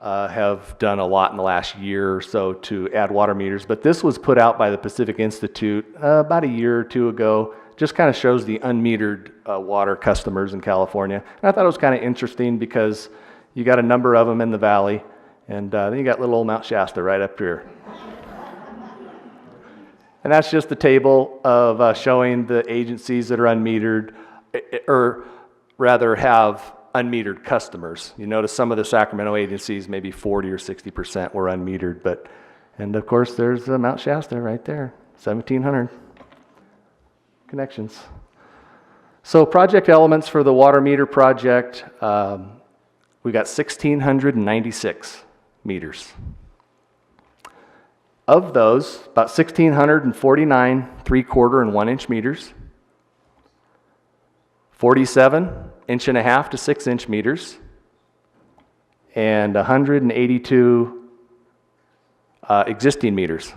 have done a lot in the last year or so to add water meters, but this was put out by the Pacific Institute about a year or two ago. Just kind of shows the unmetered water customers in California. And I thought it was kind of interesting because you got a number of them in the valley, and then you got little old Mount Shasta right up here. And that's just the table of showing the agencies that are unmetered, or rather have unmetered customers. You notice some of the Sacramento agencies, maybe 40 or 60% were unmetered, and of course there's Mount Shasta right there, 1,700 connections. So project elements for the water meter project, we got 1,696 meters. Of those, about 1,649 3/4 and 1-inch meters, 47 1.5 to 6-inch meters, and 182 existing meters.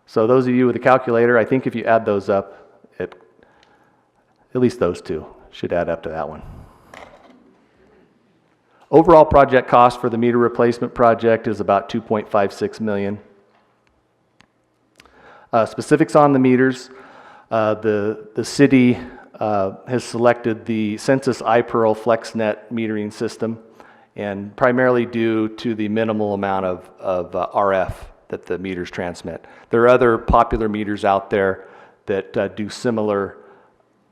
So those of you with a calculator, I think if you add those up, at least those two should add up to that one. Overall project cost for the meter replacement project is about $2.56 million. Specifics on the meters, the city has selected the Census iPearl FlexNet metering system, and primarily due to the minimal amount of RF that the meters transmit. There are other popular meters out there that do similar,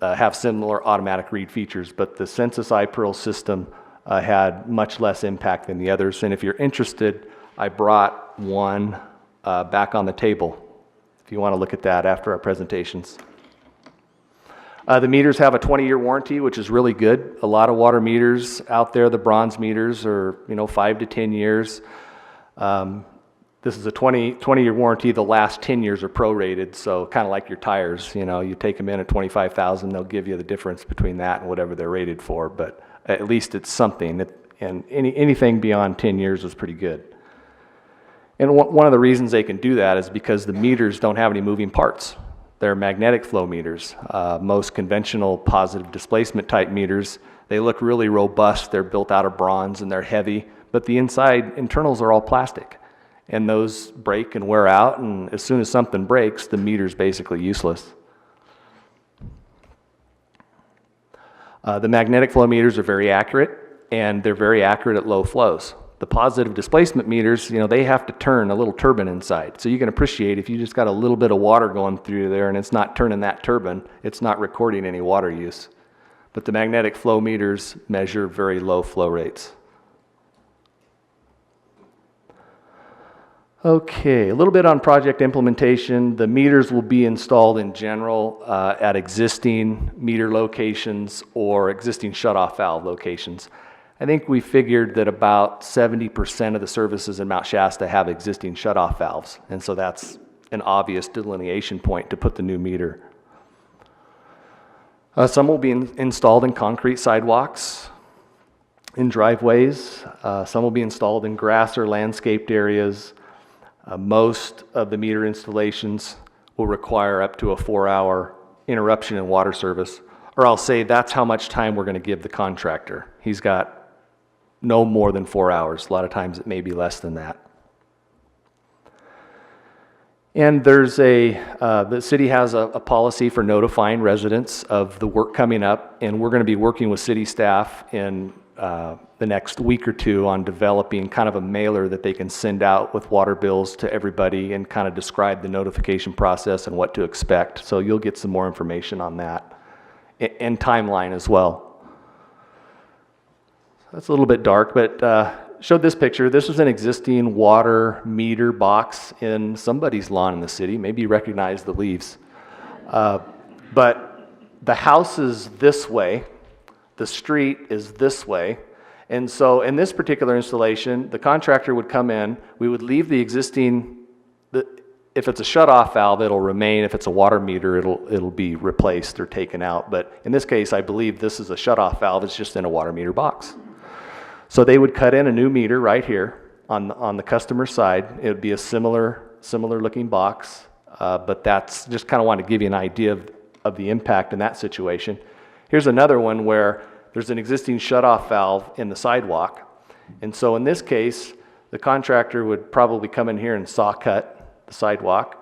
have similar automatic read features, but the Census iPearl system had much less impact than the others. And if you're interested, I brought one back on the table if you want to look at that after our presentations. The meters have a 20-year warranty, which is really good. A lot of water meters out there, the bronze meters, are 5 to 10 years. This is a 20-year warranty. The last 10 years are prorated, so kind of like your tires. You take them in at $25,000, they'll give you the difference between that and whatever they're rated for. But at least it's something, and anything beyond 10 years is pretty good. And one of the reasons they can do that is because the meters don't have any moving parts. They're magnetic flow meters. Most conventional positive displacement type meters, they look really robust. They're built out of bronze and they're heavy, but the inside internals are all plastic. And those break and wear out, and as soon as something breaks, the meter's basically useless. The magnetic flow meters are very accurate, and they're very accurate at low flows. The positive displacement meters, they have to turn a little turbine inside. So you can appreciate if you just got a little bit of water going through there and it's not turning that turbine, it's not recording any water use. But the magnetic flow meters measure very low flow rates. Okay, a little bit on project implementation. The meters will be installed in general at existing meter locations or existing shutoff valve locations. I think we figured that about 70% of the services in Mount Shasta have existing shutoff valves, and so that's an obvious delineation point to put the new meter. Some will be installed in concrete sidewalks, in driveways. Some will be installed in grass or landscaped areas. Most of the meter installations will require up to a 4-hour interruption in water service, or I'll say that's how much time we're going to give the contractor. He's got no more than 4 hours. A lot of times it may be less than that. And there's the city has a policy for notifying residents of the work coming up, and we're going to be working with city staff in the next week or two on developing kind of a mailer that they can send out with water bills to everybody and kind of describe the notification process and what to expect. So you'll get some more information on that and timeline as well. That's a little bit dark, but showed this picture. This is an existing water meter box in somebody's lawn in the city. Maybe you recognize the leaves. But the house is this way. The street is this way. And so in this particular installation, the contractor would come in. We would leave the existing, if it's a shutoff valve, it'll remain. If it's a water meter, it'll be replaced or taken out. But in this case, I believe this is a shutoff valve. It's just in a water meter box. So they would cut in a new meter right here on the customer side. It would be a similar looking box, but that's just kind of want to give you an idea of the impact in that situation. Here's another one where there's an existing shutoff valve in the sidewalk, And so in this case, the contractor would probably come in here and saw cut the sidewalk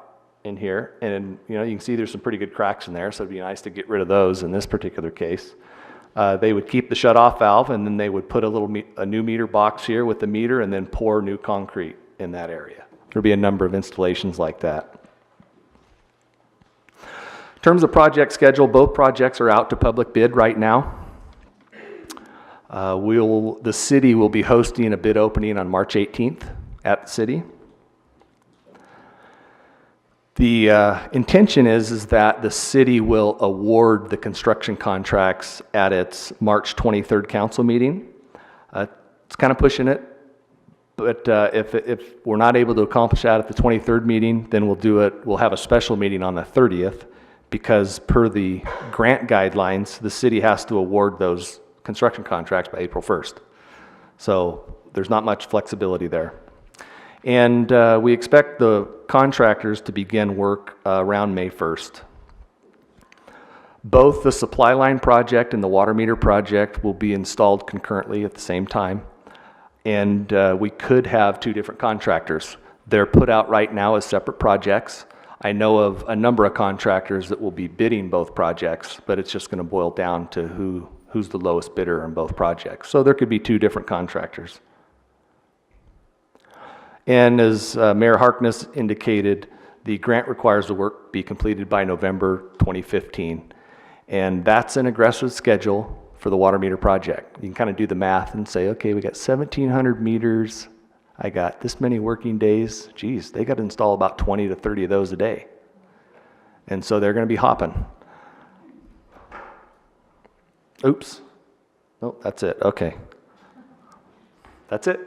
in here. And you can see there's some pretty good cracks in there, so it'd be nice to get rid of those in this particular case. They would keep the shut-off valve, and then they would put a new meter box here with the meter and then pour new concrete in that area. There'll be a number of installations like that. In terms of project schedule, both projects are out to public bid right now. The city will be hosting a bid opening on March 18th at the city. The intention is that the city will award the construction contracts at its March 23rd council meeting. It's kind of pushing it, but if we're not able to accomplish that at the 23rd meeting, then we'll have a special meeting on the 30th, because per the grant guidelines, the city has to award those construction contracts by April 1st. So there's not much flexibility there. And we expect the contractors to begin work around May 1st. Both the supply line project and the water meter project will be installed concurrently at the same time. And we could have two different contractors. They're put out right now as separate projects. I know of a number of contractors that will be bidding both projects, but it's just going to boil down to who's the lowest bidder on both projects. So there could be two different contractors. And as Mayor Harkness indicated, the grant requires the work be completed by November 2015. And that's an aggressive schedule for the water meter project. You can kind of do the math and say, okay, we got 1,700 meters. I got this many working days. Geez, they got to install about 20 to 30 of those a day. And so they're going to be hopping. Oops. Nope, that's it. Okay. That's it.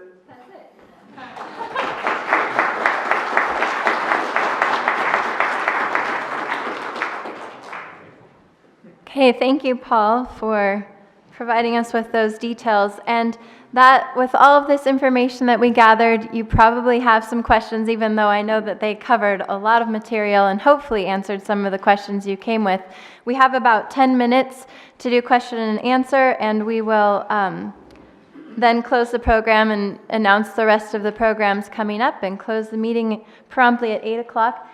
Okay, thank you, Paul, for providing us with those details. And that, with all of this information that we gathered, you probably have some questions, even though I know that they covered a lot of material and hopefully answered some of the questions you came with. We have about 10 minutes to do question and answer, and we will then close the program and announce the rest of the programs coming up and close the meeting promptly at 8 o'clock.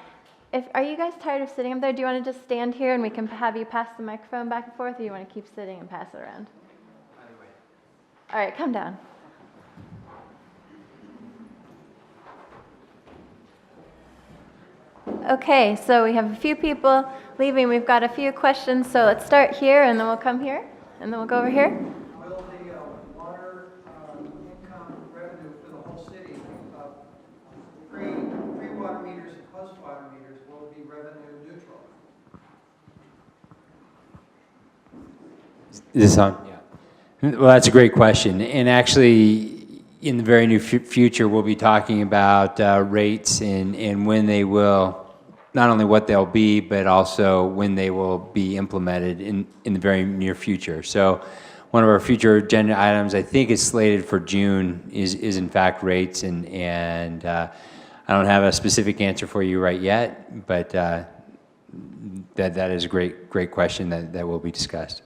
Are you guys tired of sitting up there? Do you want to just stand here and we can have you pass the microphone back and forth, or do you want to keep sitting and pass it around? All right, come down. Okay, so we have a few people leaving. We've got a few questions, so let's start here, and then we'll come here, and then we'll go over here. Will the water income revenue for the whole city, pre-water meters and post-water meters, will be revenue neutral? Is this on? Yeah. Well, that's a great question. And actually, in the very near future, we'll be talking about rates and when they will, not only what they'll be, but also when they will be implemented in the very near future. So one of our future agenda items, I think is slated for June, is in fact rates. And I don't have a specific answer for you right yet, but that is a great question that will be discussed.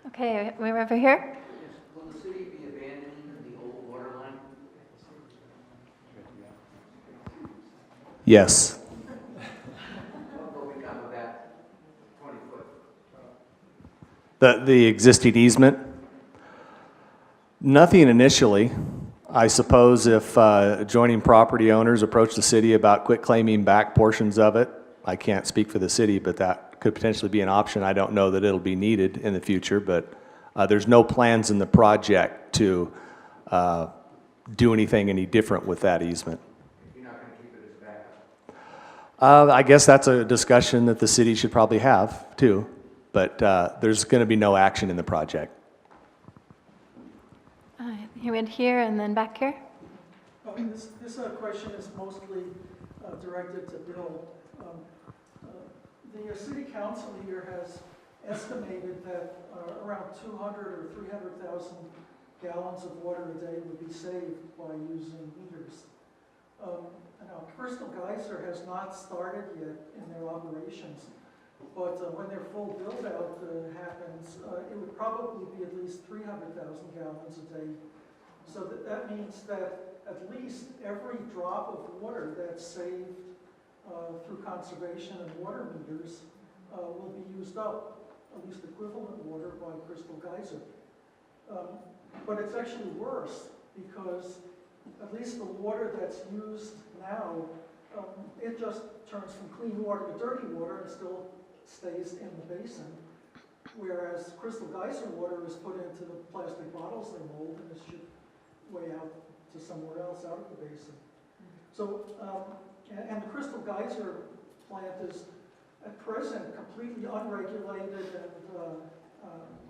Okay, we're over here. Will the city be abandoning the old water line? Yes. What will become of that 20-foot? The existing easement? Nothing initially. I suppose if adjoining property owners approach the city about quit claiming back portions of it, I can't speak for the city, but that could potentially be an option. I don't know that it'll be needed in the future, but there's no plans in the project to do anything any different with that easement. You're not going to keep it as backup? I guess that's a discussion that the city should probably have too, but there's going to be no action in the project. You went here and then back here. This question is mostly directed to Bill. The city council here has estimated that around 200 or 300,000 gallons of water a day would be saved by using meters. Now, Crystal Geyser has not started yet in their operations, but when their full build-out happens, it would probably be at least 300,000 gallons a day So that means that at least every drop of water that's saved through conservation and water meters will be used up, at least equivalent water by Crystal Geyser. But it's actually worse because at least the water that's used now, it just turns from clean water to dirty water and still stays in the basin. Whereas Crystal Geyser water is put into the plastic bottles they mold and is shipped way out to somewhere else out of the basin. So, and the Crystal Geyser plant is at present completely unregulated and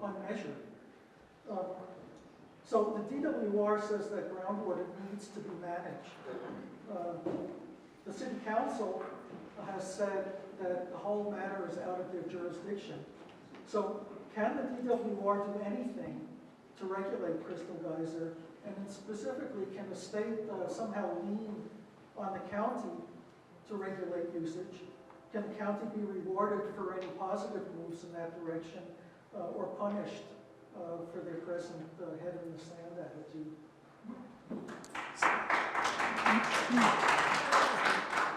unmeasured. So the DWR says that groundwater needs to be managed. The city council has said that the whole matter is out of their jurisdiction. So can the DWR do anything to regulate Crystal Geyser? And then specifically, can the state somehow lean on the county to regulate usage? Can the county be rewarded for any positive moves in that direction or punished for their present head in the sand attitude?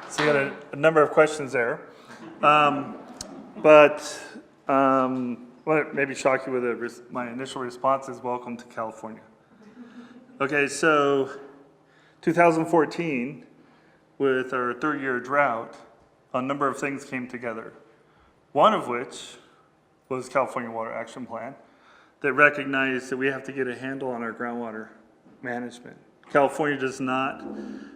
So you got a number of questions there. What maybe shock you with my initial response is welcome to California. Okay, so 2014, with our third year drought, a number of things came together. One of which was California Water Action Plan that recognized that we have to get a handle on our groundwater management. California does not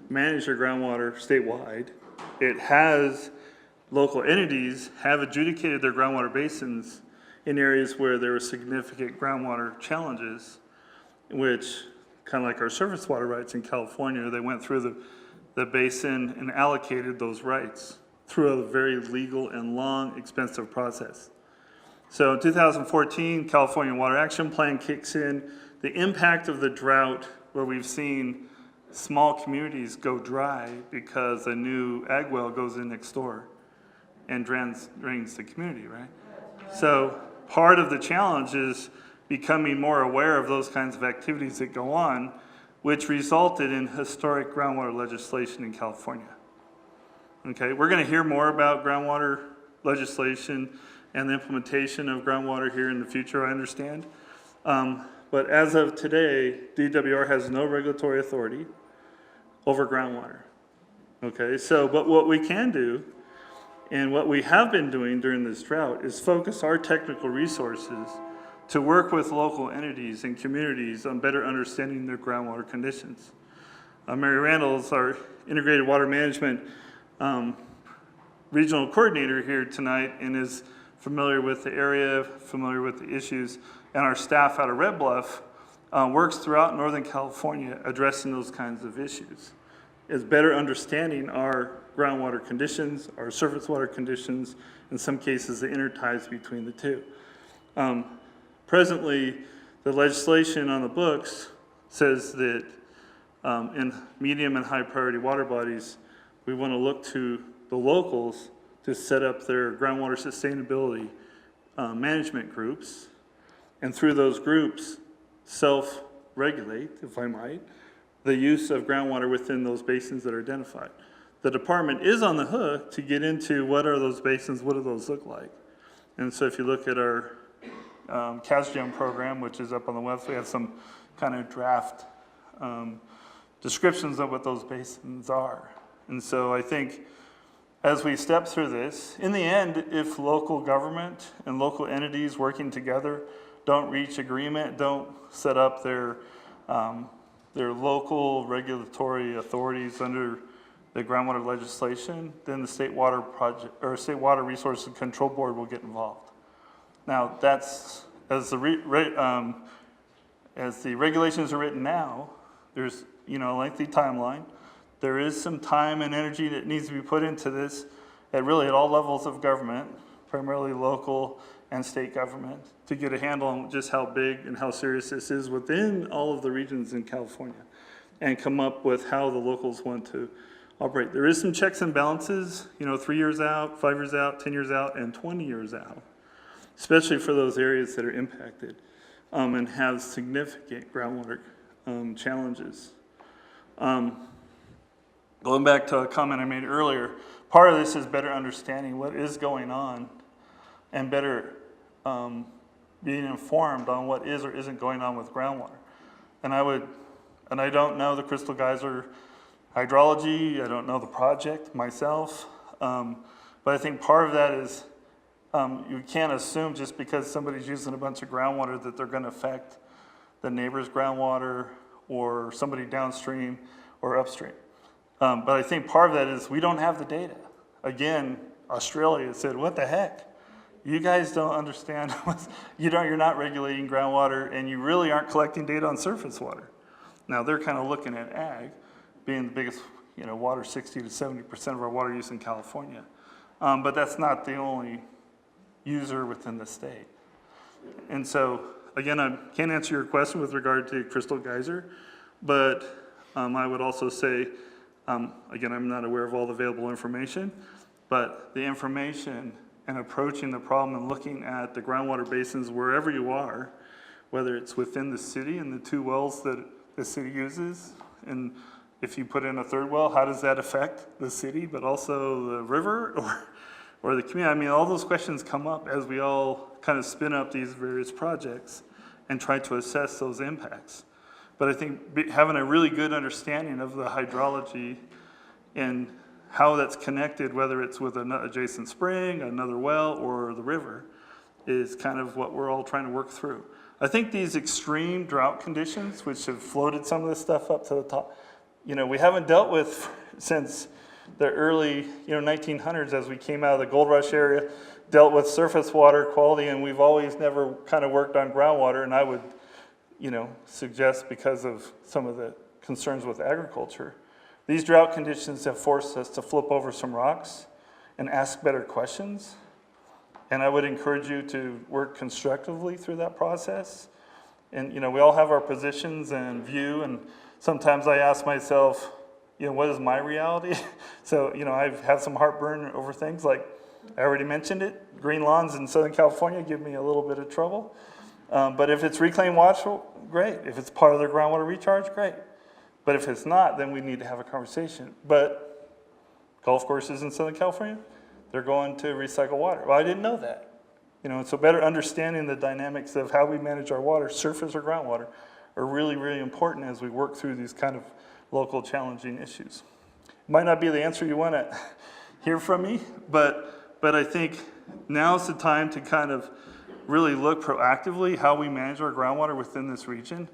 manage their groundwater statewide. It has local entities have adjudicated their groundwater basins in areas where there were significant groundwater challenges, which, kind of like our surface water rights in California, they went through the basin and allocated those rights through a very legal and long, expensive process. So in 2014, California Water Action Plan kicks in. The impact of the drought, where we've seen small communities go dry because a new ag well goes in next door and drains the community, right? So part of the challenge is becoming more aware of those kinds of activities that go on, which resulted in historic groundwater legislation in California. Okay, we're going to hear more about groundwater legislation and the implementation of groundwater here in the future, I understand. But as of today, DWR has no regulatory authority over groundwater. Okay, so but what we can do, and what we have been doing during this drought, is focus our technical resources to work with local entities and communities on better understanding their groundwater conditions. Mary Randall's our integrated water management regional coordinator here tonight and is familiar with the area, familiar with the issues, and our staff out of Red Bluff works throughout Northern California addressing those kinds of issues. Is better understanding our groundwater conditions, our surface water conditions, in some cases the interties between the two. Presently, the legislation on the books says that in medium and high priority water bodies, we want to look to the locals to set up their groundwater sustainability management groups, and through those groups, self-regulate, if I might, the use of groundwater within those basins that are identified. The department is on the hook to get into what are those basins, what do those look like. And so if you look at our CASGEM program, which is up on the website, we have some kind of draft descriptions of what those basins are. And so I think as we step through this, in the end, if local government and local entities working together don't reach agreement, don't set up their local regulatory authorities under the groundwater legislation, then the State Water Project or State Water Resources Control Board will get involved. Now, that's as the regulations are written now. There's a lengthy timeline. There is some time and energy that needs to be put into this at all levels of government, primarily local and state government, to get a handle on just how big and how serious this is within all of the regions in California and come up with how the locals want to operate. There is some checks and balances, 3 years out, 5 years out, 10 years out, and 20 years out, especially for those areas that are impacted and have significant groundwater challenges. Going back to a comment I made earlier, part of this is better understanding what is going on and better being informed on what is or isn't going on with groundwater. And I don't know the Crystal Geyser hydrology, I don't know the project myself, but I think part of that is you can't assume just because somebody's using a bunch of groundwater that they're going to affect the neighbor's groundwater or somebody downstream or upstream. But I think part of that is we don't have the data. Again, Australia said, what the heck? You guys don't understand, you're not regulating groundwater and you really aren't collecting data on surface water. Now they're kind of looking at ag, being the biggest, water, 60 to 70% of our water use in California. But that's not the only user within the state. And so, again, I can't answer your question with regard to Crystal Geyser, but I would also say, again, I'm not aware of all the available information, but the information and approaching the problem and looking at the groundwater basins wherever you are, whether it's within the city and the 2 wells that the city uses, and if you put in a 3rd well, how does that affect the city, but also the river or the community? I mean, all those questions come up as we all kind of spin up these various projects and try to assess those impacts. But I think having a really good understanding of the hydrology and how that's connected, whether it's with an adjacent spring, another well, or the river, is kind of what we're all trying to work through. I think these extreme drought conditions, which have floated some of this stuff up to the top, we haven't dealt with since the early 1900s as we came out of the gold rush area, dealt with surface water quality, and we've always never kind of worked on groundwater. And I would suggest because of some of the concerns with agriculture, these drought conditions have forced us to flip over some rocks and ask better questions. And I would encourage you to work constructively through that process. And we all have our positions and view, and sometimes I ask myself, what is my reality? So, I've had some heartburn over things like, I already mentioned it, green lawns in Southern California give me a little bit of trouble. But if it's reclaimed water, great. If it's part of their groundwater recharge, great. But if it's not, then we need to have a conversation. But golf courses in Southern California, they're going to recycle water. Well, I didn't know that. So better understanding the dynamics of how we manage our water, surface or groundwater, are really, really important as we work through these kind of local challenging issues. Might not be the answer you want to hear from me, but I think now's the time to kind of really look proactively how we manage our groundwater within this region.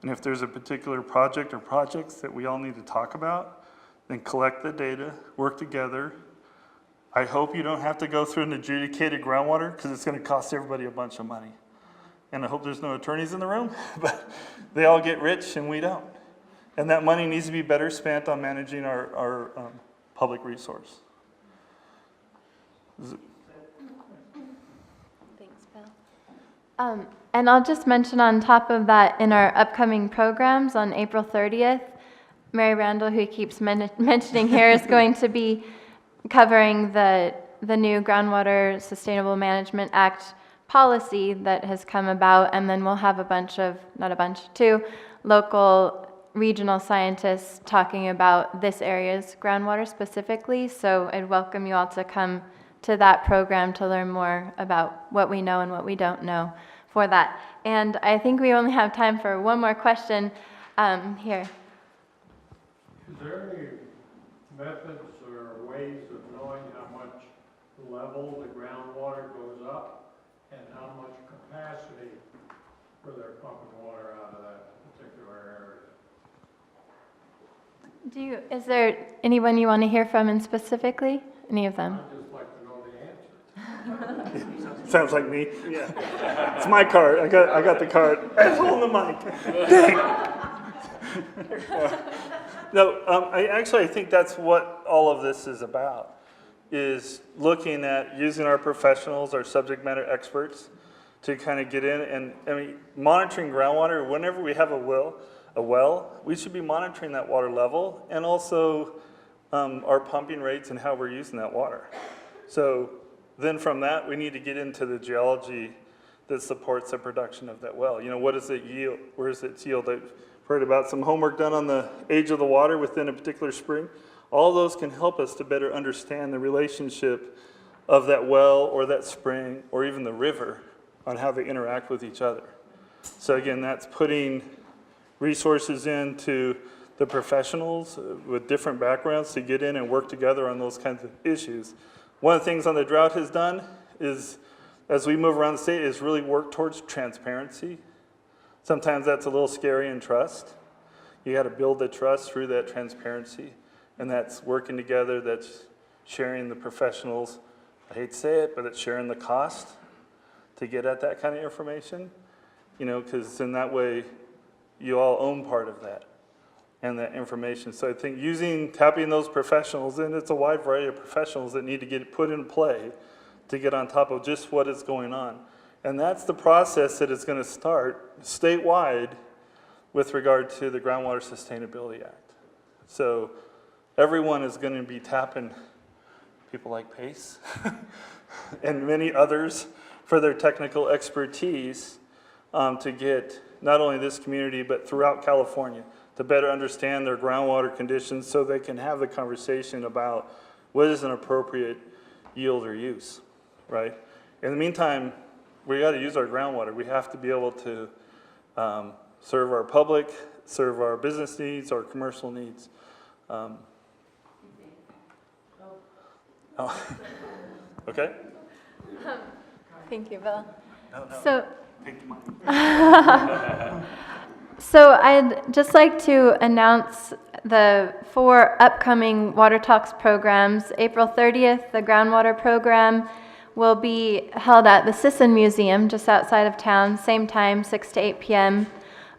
And if there's a particular project or projects that we all need to talk about, then collect the data, work together. I hope you don't have to go through an adjudicated groundwater because it's going to cost everybody a bunch of money. And I hope there's no attorneys in the room, but they all get rich and we don't. And that money needs to be better spent on managing our public resource. Thanks, Bill. And I'll just mention on top of that, in our upcoming programs on April 30th, Mary Randall, who keeps mentioning here, is going to be covering the new Groundwater Sustainable Management Act policy that has come about, and then we'll have two local regional scientists talking about this area's groundwater specifically. So I'd welcome you all to come to that program to learn more about what we know and what we don't know for that. And I think we only have time for one more question here. Is there any methods or ways of knowing how much level the groundwater goes up and how much capacity for their pumping water out of that particular area? Is there anyone you want to hear from in specifically? Any of them? I'd just like to know the answer. Sounds like me. Yeah. It's my card. I got the card. I'm holding the mic. Dang. No, I think that's what all of this is about, is looking at using our professionals, our subject matter experts, to kind of get in and monitoring groundwater. Whenever we have a well, we should be monitoring that water level and also our pumping rates and how we're using that water. So then from that, we need to get into the geology that supports the production of that well. What does it yield? Where does it yield? If heard about some homework done on the age of the water within a particular spring. All those can help us to better understand the relationship of that well or that spring or even the river on how they interact with each other. So again, that's putting resources into the professionals with different backgrounds to get in and work together on those kinds of issues. One of the things on the Drought has done is, as we move around the state, is really work towards transparency. Sometimes that's a little scary in trust. You got to build the trust through that transparency, and that's working together, that's sharing the professionals. I hate to say it, but it's sharing the cost to get at that kind of information, you know, because in that way, you all own part of that and that information. So I think tapping those professionals, and it's a wide variety of professionals that need to get put in play to get on top of just what is going on. And that's the process that is going to start statewide with regard to the Groundwater Sustainability Act. So everyone is going to be tapping people like Pace and many others for their technical expertise to get not only this community but throughout California to better understand their groundwater conditions so they can have the conversation about what is an appropriate yield or use, right? In the meantime, we got to use our groundwater. We have to be able to serve our public, serve our business needs, our commercial needs. Okay? Thank you, Bill. No. So, Take mine. so I'd just like to announce the 4 upcoming Water Talks programs. April 30th, the groundwater program will be held at the Sisson Museum just outside of town, same time, 6 to 8 p.m.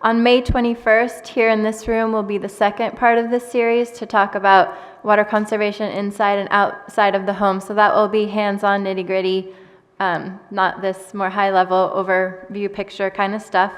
On May 21st, here in this room will be the second part of this series to talk about water conservation inside and outside of the home. So that will be hands-on, nitty-gritty, not this more high-level overview picture kind of stuff.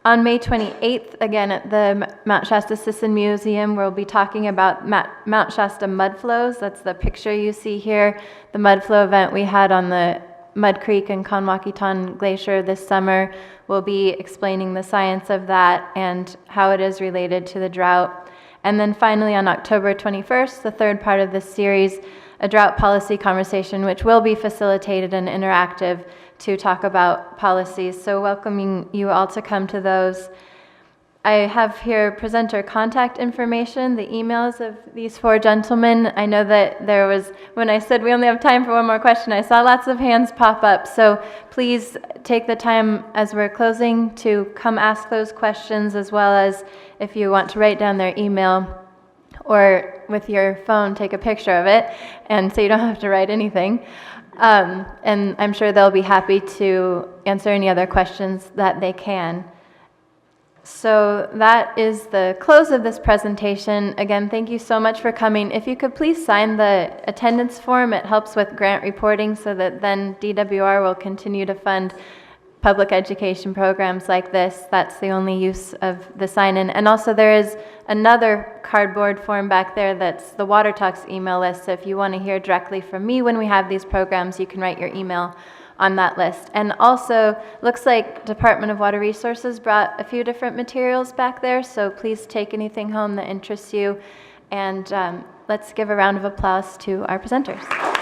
On May 28th, again at the Mount Shasta Sisson Museum, we'll be talking about Mount Shasta mud flows. That's the picture you see here, the mud flow event we had on the Mud Creek and Conwakiton Glacier this summer. We'll be explaining the science of that and how it is related to the drought. And then finally on October 21st, the third part of this series, a drought policy conversation, which will be facilitated and interactive to talk about policies. So welcoming you all to come to those. I have here presenter contact information, the emails of these 4 gentlemen. I know that there was, when I said we only have time for one more question, I saw lots of hands pop up. So please take the time as we're closing to come ask those questions, as well as if you want to write down their email or with your phone take a picture of it, and so you don't have to write anything. And I'm sure they'll be happy to answer any other questions that they can. So that is the close of this presentation. Again, thank you so much for coming. If you could please sign the attendance form, it helps with grant reporting so that then DWR will continue to fund public education programs like this. That's the only use of the sign-in. And also there is another cardboard form back there that's the Water Talks email list. So if you want to hear directly from me when we have these programs, you can write your email on that list. And also, looks like Department of Water Resources brought a few different materials back there, so please take anything home that interests you. And let's give a round of applause to our presenters.